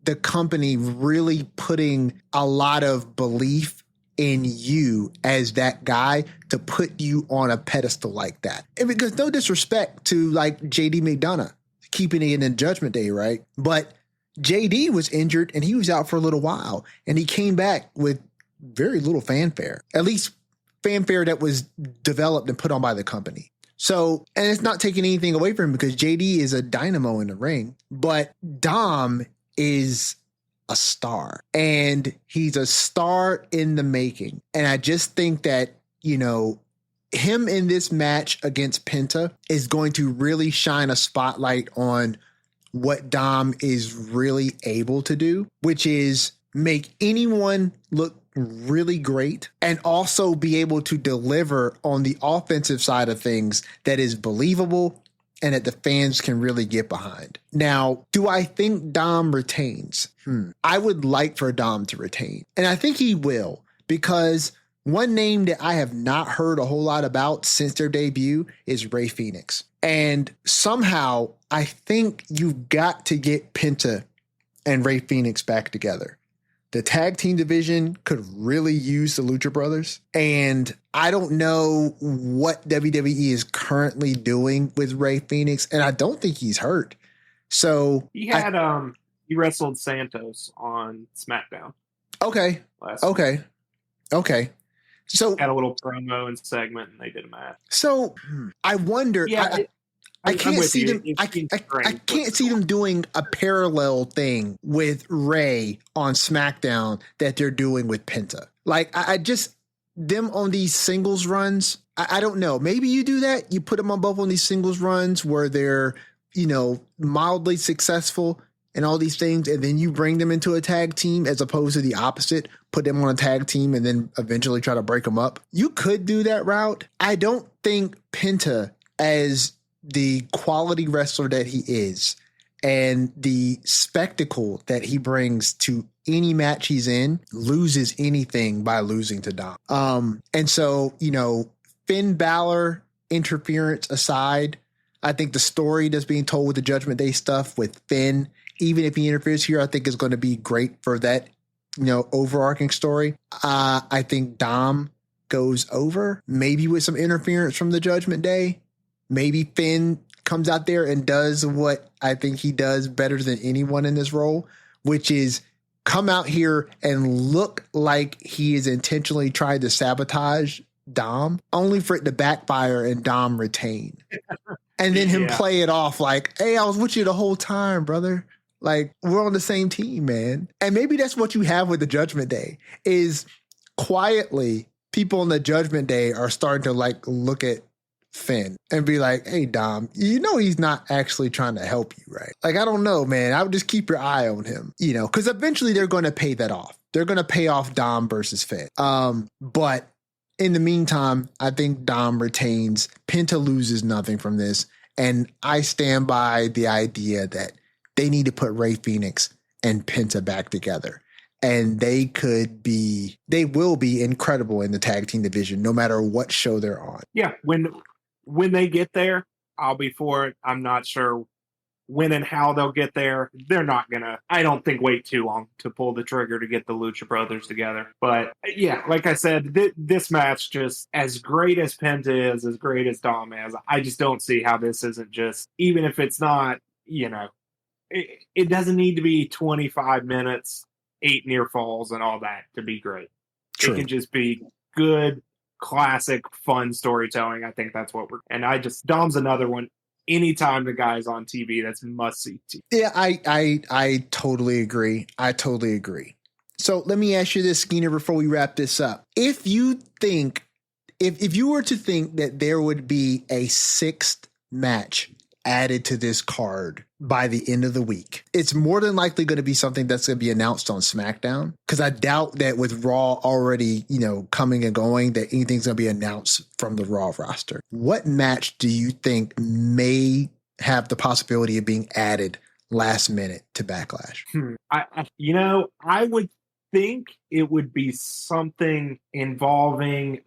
Speaker 1: the company really putting a lot of belief in you as that guy to put you on a pedestal like that. And because no disrespect to like JD McDonough, keeping it in Judgment Day, right? But JD was injured and he was out for a little while and he came back with very little fanfare, at least fanfare that was developed and put on by the company. So, and it's not taking anything away from him because JD is a dynamo in the ring, but Dom is a star and he's a star in the making. And I just think that, you know, him in this match against Penta is going to really shine a spotlight on what Dom is really able to do, which is make anyone look really great and also be able to deliver on the offensive side of things that is believable and that the fans can really get behind. Now, do I think Dom retains? I would like for Dom to retain. And I think he will, because one name that I have not heard a whole lot about since their debut is Rey Fenix. And somehow I think you've got to get Penta and Rey Fenix back together. The tag team division could really use the Lucha Brothers. And I don't know what WWE is currently doing with Rey Fenix. And I don't think he's hurt. So
Speaker 2: he had, he wrestled Santos on Smackdown.
Speaker 1: Okay. Okay. So
Speaker 2: had a little promo and segment and they did a match.
Speaker 1: So I wonder, I can't see them. I can't see them doing a parallel thing with Ray on SmackDown that they're doing with Penta. Like I just them on these singles runs. I don't know. Maybe you do that. You put them on both on these singles runs where they're, you know, mildly successful and all these things, and then you bring them into a tag team as opposed to the opposite. Put them on a tag team and then eventually try to break them up. You could do that route. I don't think Penta as the quality wrestler that he is and the spectacle that he brings to any match he's in, loses anything by losing to Dom. And so, Finn Balor interference aside, I think the story that's being told with the Judgment Day stuff with Finn, even if he interferes here, I think is going to be great for that, overarching story. I think Dom goes over, maybe with some interference from the Judgment Day. Maybe Finn comes out there and does what I think he does better than anyone in this role, which is come out here and look like he is intentionally trying to sabotage Dom, only for it to backfire and Dom retain. And then him play it off like, hey, I was with you the whole time, brother. Like, we're on the same team, man. And maybe that's what you have with the Judgment Day, is quietly people in the Judgment Day are starting to look at Finn and be like, hey, Dom, he's not actually trying to help you, right? Like, I don't know, man. I would just keep your eye on him, because eventually they're going to pay that off. They're going to pay off Dom versus Finn. But in the meantime, I think Dom retains. Penta loses nothing from this. And I stand by the idea that they need to put Rey Fenix and Penta back together. And they will be incredible in the tag team division, no matter what show they're on.
Speaker 2: Yeah. When they get there, I'll be for it. I'm not sure when and how they'll get there. They're not going to, I don't think, wait too long to pull the trigger to get the Lucha Brothers together. But yeah, like I said, this match, just as great as Penta is, as great as Dom is, I just don't see how this isn't just, even if it's not, it doesn't need to be 25 minutes, 8 near falls and all that to be great. True. It can just be good, classic, fun storytelling. I think that's what Dom's another one. Anytime the guy's on TV, that's must-see TV.
Speaker 1: Yeah, I totally agree. So let me ask you this, Skeena, before we wrap this up. If you were to think that there would be a 6th match added to this card by the end of the week, it's more than likely going to be something that's going to be announced on SmackDown, because I doubt that with Raw already, coming and going, that anything's going to be announced from the Raw roster. What match do you think may have the possibility of being added last minute to Backlash?
Speaker 2: I would think it would be something involving,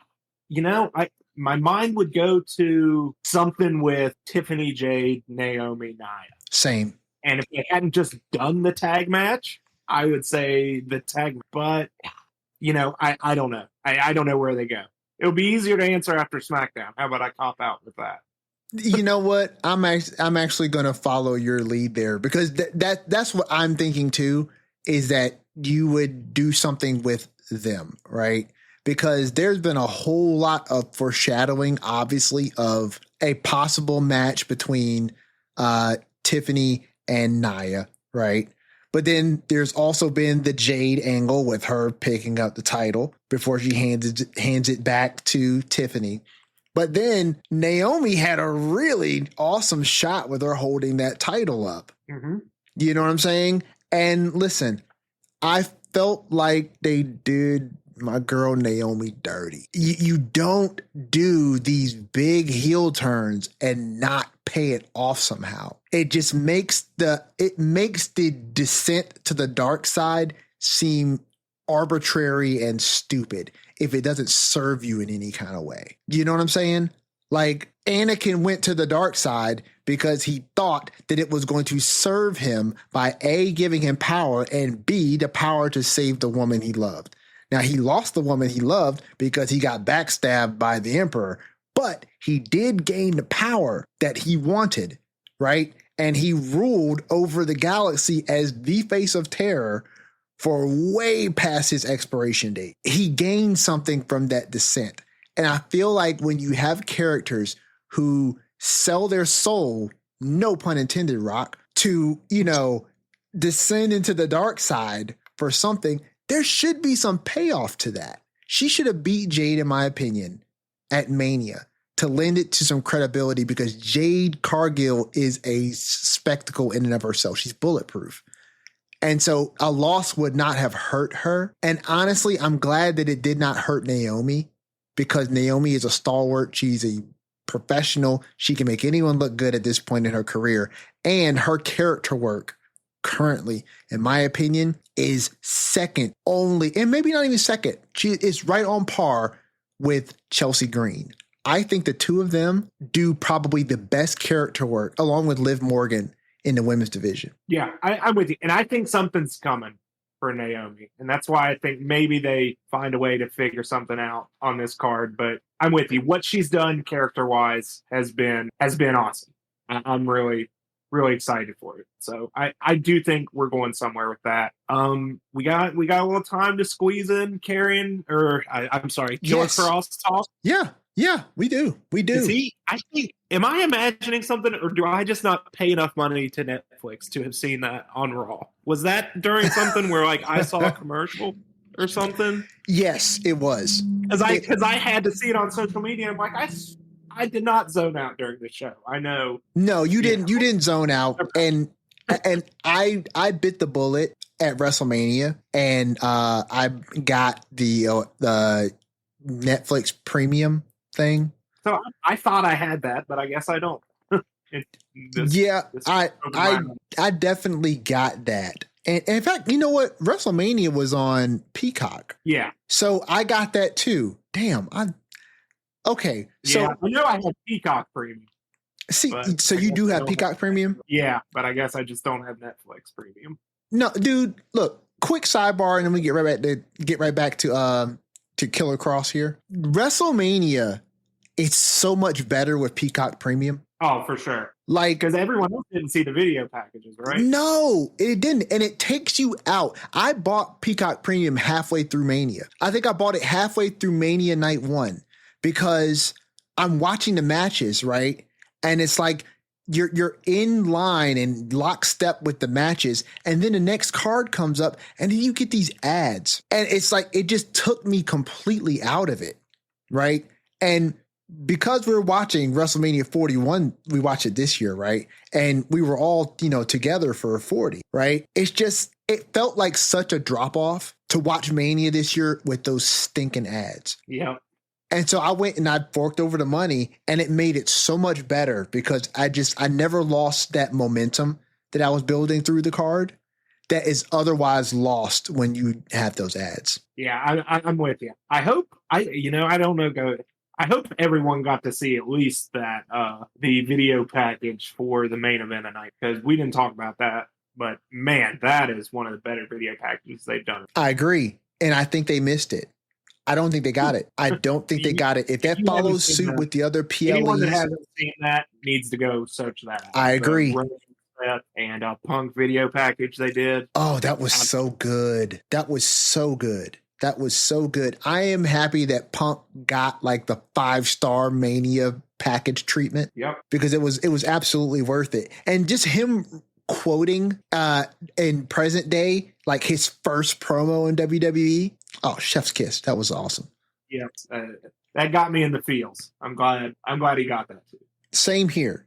Speaker 2: my mind would go to something with Tiffany, Jade, Naomi, Nia.
Speaker 1: Same.
Speaker 2: And if they hadn't just done the tag match, I would say the tag. But, I don't know. I don't know where they go. It'll be easier to answer after SmackDown. How about I cop out with that?
Speaker 1: You know what? I'm actually going to follow your lead there, because that's what I'm thinking too, is that you would do something with them, right? Because there's been a whole lot of foreshadowing, obviously, of a possible match between Tiffany and Nia, right? But then there's also been the Jade angle with her picking up the title before she hands it back to Tiffany. But then Naomi had a really awesome shot with her holding that title up.
Speaker 2: Mm-hmm.
Speaker 1: You know what I'm saying? And listen, I felt like they did my girl Naomi dirty. You don't do these big heel turns and not pay it off somehow. It just makes the descent to the dark side seem arbitrary and stupid if it doesn't serve you in any kind of way. You know what I'm saying? Like, Anakin went to the dark side because he thought that it was going to serve him by A, giving him power, and B, the power to save the woman he loved. Now, he lost the woman he loved because he got backstabbed by the Emperor, but he did gain the power that he wanted, right? And he ruled over the galaxy as the face of terror for way past his expiration date. He gained something from that descent. And I feel like when you have characters who sell their soul, no pun intended, Rock, to, descend into the dark side for something, there should be some payoff to that. She should have beat Jade, in my opinion, at Mania to lend it to some credibility, because Jade Cargill is a spectacle in and of herself. She's bulletproof. And so a loss would not have hurt her. And honestly, I'm glad that it did not hurt Naomi, because Naomi is a stalwart. She's a professional. She can make anyone look good at this point in her career. And her character work currently, in my opinion, is second only, and maybe not even second. She is right on par with Chelsea Green. I think the two of them do probably the best character work, along with Liv Morgan, in the women's division.
Speaker 2: Yeah, I'm with you. And I think something's coming for Naomi. And that's why I think maybe they find a way to figure something out on this card. But I'm with you. What she's done character-wise has been awesome. I'm really, really excited for it. So I do think we're going somewhere with that. We got a little time to squeeze in Killer Cross talk.
Speaker 1: Yeah, we do.
Speaker 2: Am I imagining something, or do I just not pay enough money to Netflix to have seen that on Raw? Was that during something where like I saw a commercial or something?
Speaker 1: Yes, it was.
Speaker 2: Because I had to see it on social media. I'm like, I did not zone out during the show. I know.
Speaker 1: No, you didn't. You didn't zone out, and I bit the bullet at WrestleMania, and I got the Netflix Premium thing.
Speaker 2: So I thought I had that, but I guess I don't.
Speaker 1: I definitely got that. And in fact, you know what? WrestleMania was on Peacock.
Speaker 2: Yeah.
Speaker 1: So I got that too. Damn. Okay. So
Speaker 2: I know I had Peacock Premium.
Speaker 1: See, so you do have Peacock Premium?
Speaker 2: Yeah, but I guess I just don't have Netflix Premium.
Speaker 1: No, dude, look, quick sidebar, and then we get right back to Killer Cross here. WrestleMania, it's so much better with Peacock Premium.
Speaker 2: Oh, for sure.
Speaker 1: Like,
Speaker 2: because everyone else didn't see the video packages, right?
Speaker 1: No, it didn't. And it takes you out. I bought Peacock Premium halfway through Mania. I think I bought it halfway through Mania Night 1 because I'm watching the matches, right? And it's like you're in line and lockstep with the matches, and then the next card comes up, and then you get these ads. And it's like it just took me completely out of it, right? And because we're watching WrestleMania 41, we watched it this year, right? And we were all, together for 40, right? It felt like such a drop off to watch Mania this year with those stinking ads.
Speaker 2: Yeah.
Speaker 1: And so I went and I forked over the money, and it made it so much better because I never lost that momentum that I was building through the card that is otherwise lost when you have those ads.
Speaker 2: Yeah, I'm with you. I hope I don't know. I hope everyone got to see at least that the video package for the main event tonight, because we didn't talk about that. But man, that is one of the better video packages they've done.
Speaker 1: I agree, and I think they missed it. I don't think they got it. I don't think they got it. If that follows suit with the other PLEs,
Speaker 2: anyone that hasn't seen that needs to go search that out.
Speaker 1: I agree.
Speaker 2: And a Punk video package they did.
Speaker 1: Oh, that was so good. That was so good. I am happy that Punk got like the 5-star Mania package treatment.
Speaker 2: Yep.
Speaker 1: Because it was absolutely worth it. And just him quoting in present day, like his first promo in WWE. Oh, chef's kiss. That was awesome.
Speaker 2: Yeah. That got me in the feels. I'm glad he got that too.
Speaker 1: Same here.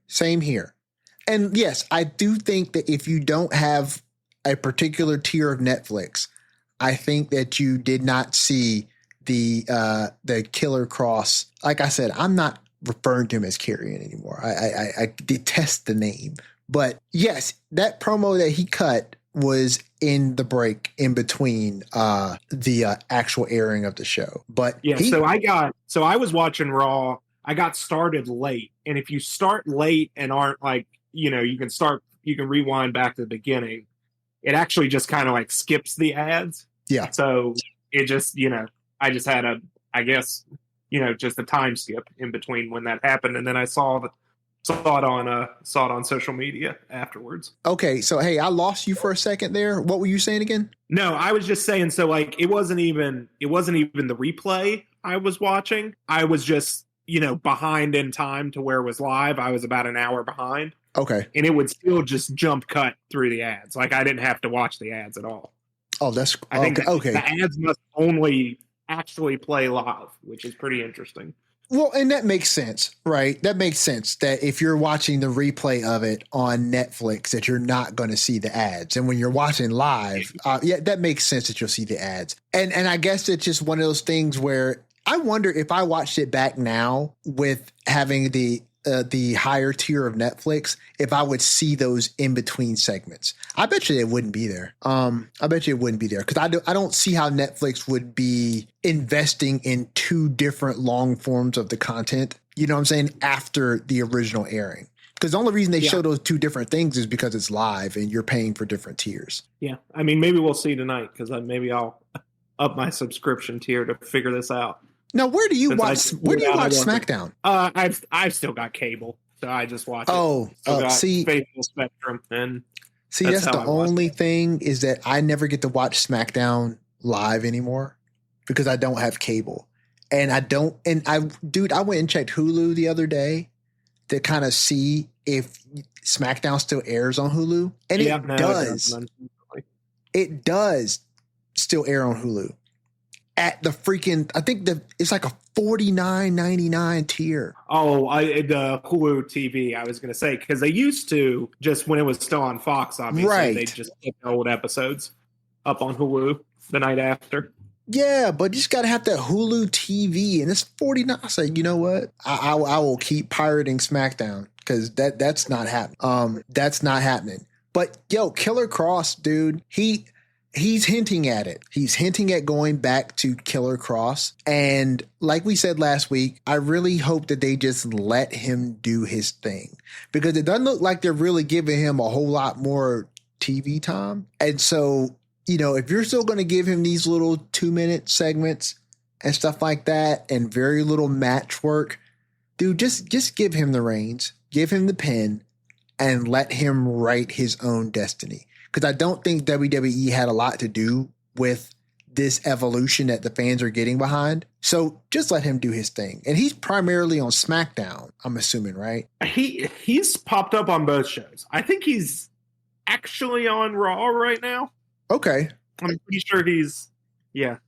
Speaker 1: And yes, I do think that if you don't have a particular tier of Netflix, I think that you did not see the Killer Cross. Like I said, I'm not referring to him as Carrion anymore. I detest the name. But yes, that promo that he cut was in the break in between the actual airing of the show. But
Speaker 2: yeah, so I was watching Raw. I got started late, and if you start late and aren't like, you can rewind back to the beginning. It actually just kind of like skips the ads.
Speaker 1: Yeah.
Speaker 2: So it just, I just had just a time skip in between when that happened, and then I saw it on social media afterwards.
Speaker 1: Okay, so hey, I lost you for a second there. What were you saying again?
Speaker 2: No, I was just saying. So like, it wasn't even the replay I was watching. I was just behind in time to where it was live. I was about an hour behind.
Speaker 1: Okay,
Speaker 2: and it would still just jump cut through the ads. Like I didn't have to watch the ads at all.
Speaker 1: Oh, that's
Speaker 2: I think
Speaker 1: okay.
Speaker 2: The ads must only actually play live, which is pretty interesting.
Speaker 1: Well, and that makes sense, right? That makes sense that if you're watching the replay of it on Netflix, that you're not going to see the ads. And when you're watching live, that makes sense that you'll see the ads. And I guess it's just one of those things where I wonder if I watched it back now with having the higher tier of Netflix, if I would see those in between segments. I bet you it wouldn't be there. I bet you it wouldn't be there because I don't see how Netflix would be investing in two different long forms of the content. You know what I'm saying? After the original airing. Because the only reason they show those two different things is because it's live and you're paying for different tiers.
Speaker 2: Yeah. I mean, maybe we'll see tonight because maybe I'll up my subscription tier to figure this out.
Speaker 1: Now, where do you watch? Where do you watch SmackDown?
Speaker 2: I've still got cable, so I just watch it.
Speaker 1: See,
Speaker 2: Faithful Spectrum, and
Speaker 1: that's the only thing is that I never get to watch SmackDown live anymore because I don't have cable, and I went and checked Hulu the other day to kind of see if SmackDown still airs on Hulu, and it does. It does still air on Hulu. At the freaking, I think it's like a $49.99 tier.
Speaker 2: Oh, the Hulu TV. I was going to say because they used to just when it was still on Fox. Obviously, they just put the old episodes up on Hulu the night after.
Speaker 1: Yeah, but you just got to have that Hulu TV, and it's $49. I say, you know what? I will keep pirating SmackDown because that's not happening. That's not happening. But yo, Killer Cross, dude, He's hinting at it. He's hinting at going back to Killer Cross. And like we said last week, I really hope that they just let him do his thing because it doesn't look like they're really giving him a whole lot more TV time. And so, if you're still going to give him these little 2-minute segments and stuff like that and very little match work, dude, just give him the reins, give him the pen and let him write his own destiny. Because I don't think WWE had a lot to do with this evolution that the fans are getting behind. So just let him do his thing. And he's primarily on SmackDown, I'm assuming, right?
Speaker 2: He's popped up on both shows. I think he's actually on Raw right now.
Speaker 1: Okay.
Speaker 2: I'm pretty sure he's a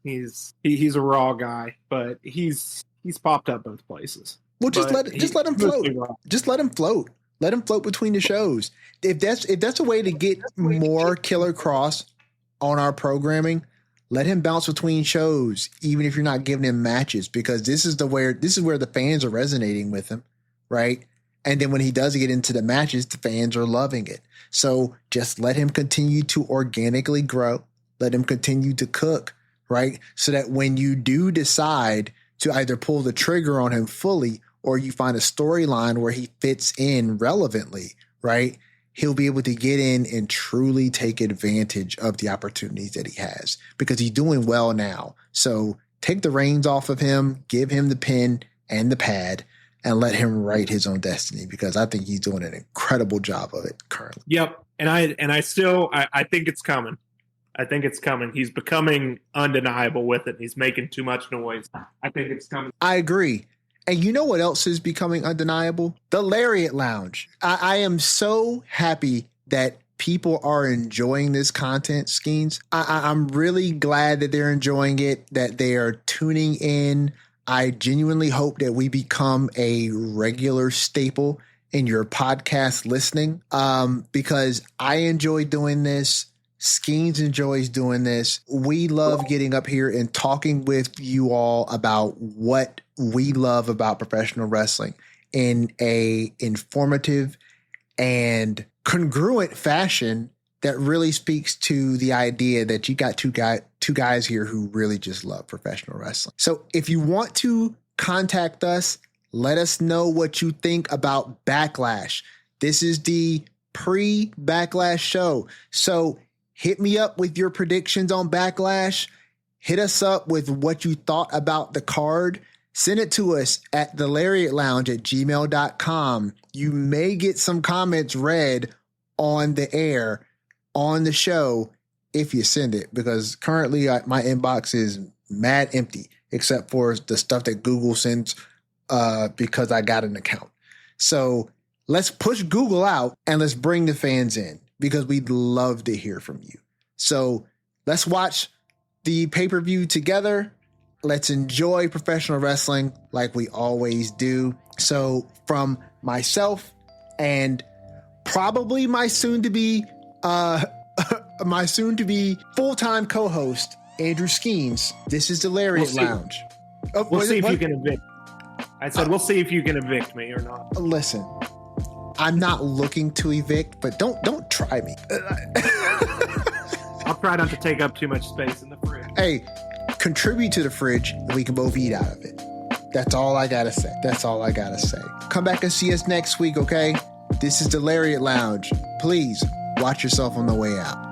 Speaker 2: Raw guy, but he's popped up both places.
Speaker 1: Well, just let him float. Just let him float. Let him float between the shows. If that's a way to get more Killer Cross on our programming, let him bounce between shows, even if you're not giving him matches, because this is where the fans are resonating with him, right? And then when he does get into the matches, the fans are loving it. So just let him continue to organically grow. Let him continue to cook, right? So that when you do decide to either pull the trigger on him fully or you find a storyline where he fits in relevantly, right? He'll be able to get in and truly take advantage of the opportunities that he has because he's doing well now. So take the reins off of him, give him the pen and the pad, and let him write his own destiny because I think he's doing an incredible job of it currently.
Speaker 2: Yep. And I think it's coming. I think it's coming. He's becoming undeniable with it. He's making too much noise. I think it's coming.
Speaker 1: I agree. And you know what else is becoming undeniable? The Lariat Lounge. I am so happy that people are enjoying this content, Skeens. I'm really glad that they're enjoying it, that they are tuning in. I genuinely hope that we become a regular staple in your podcast listening because I enjoy doing this. Skeens enjoys doing this. We love getting up here and talking with you all about what we love about professional wrestling in a informative and congruent fashion that really speaks to the idea that you got two guys here who really just love professional wrestling. So if you want to contact us, let us know what you think about Backlash. This is the pre-Backlash show. So hit me up with your predictions on Backlash. Hit us up with what you thought about the card. Send it to us at thelariatlounge@gmail.com. You may get some comments read on the air, on the show, if you send it, because currently my inbox is mad empty, except for the stuff that Google sends because I got an account. So let's push Google out and let's bring the fans in because we'd love to hear from you. So let's watch the pay-per-view together. Let's enjoy professional wrestling like we always do. So from myself and probably my soon-to-be full-time co-host, Andrew Skeens, this is the Lariat Lounge.
Speaker 2: We'll see if you can evict. I said, we'll see if you can evict me or not.
Speaker 1: Listen, I'm not looking to evict, but don't try me.
Speaker 2: I'll try not to take up too much space in the fridge.
Speaker 1: Hey, contribute to the fridge and we can both eat out of it. That's all I gotta say. Come back and see us next week, okay? This is the Lariat Lounge. Please watch yourself on the way out.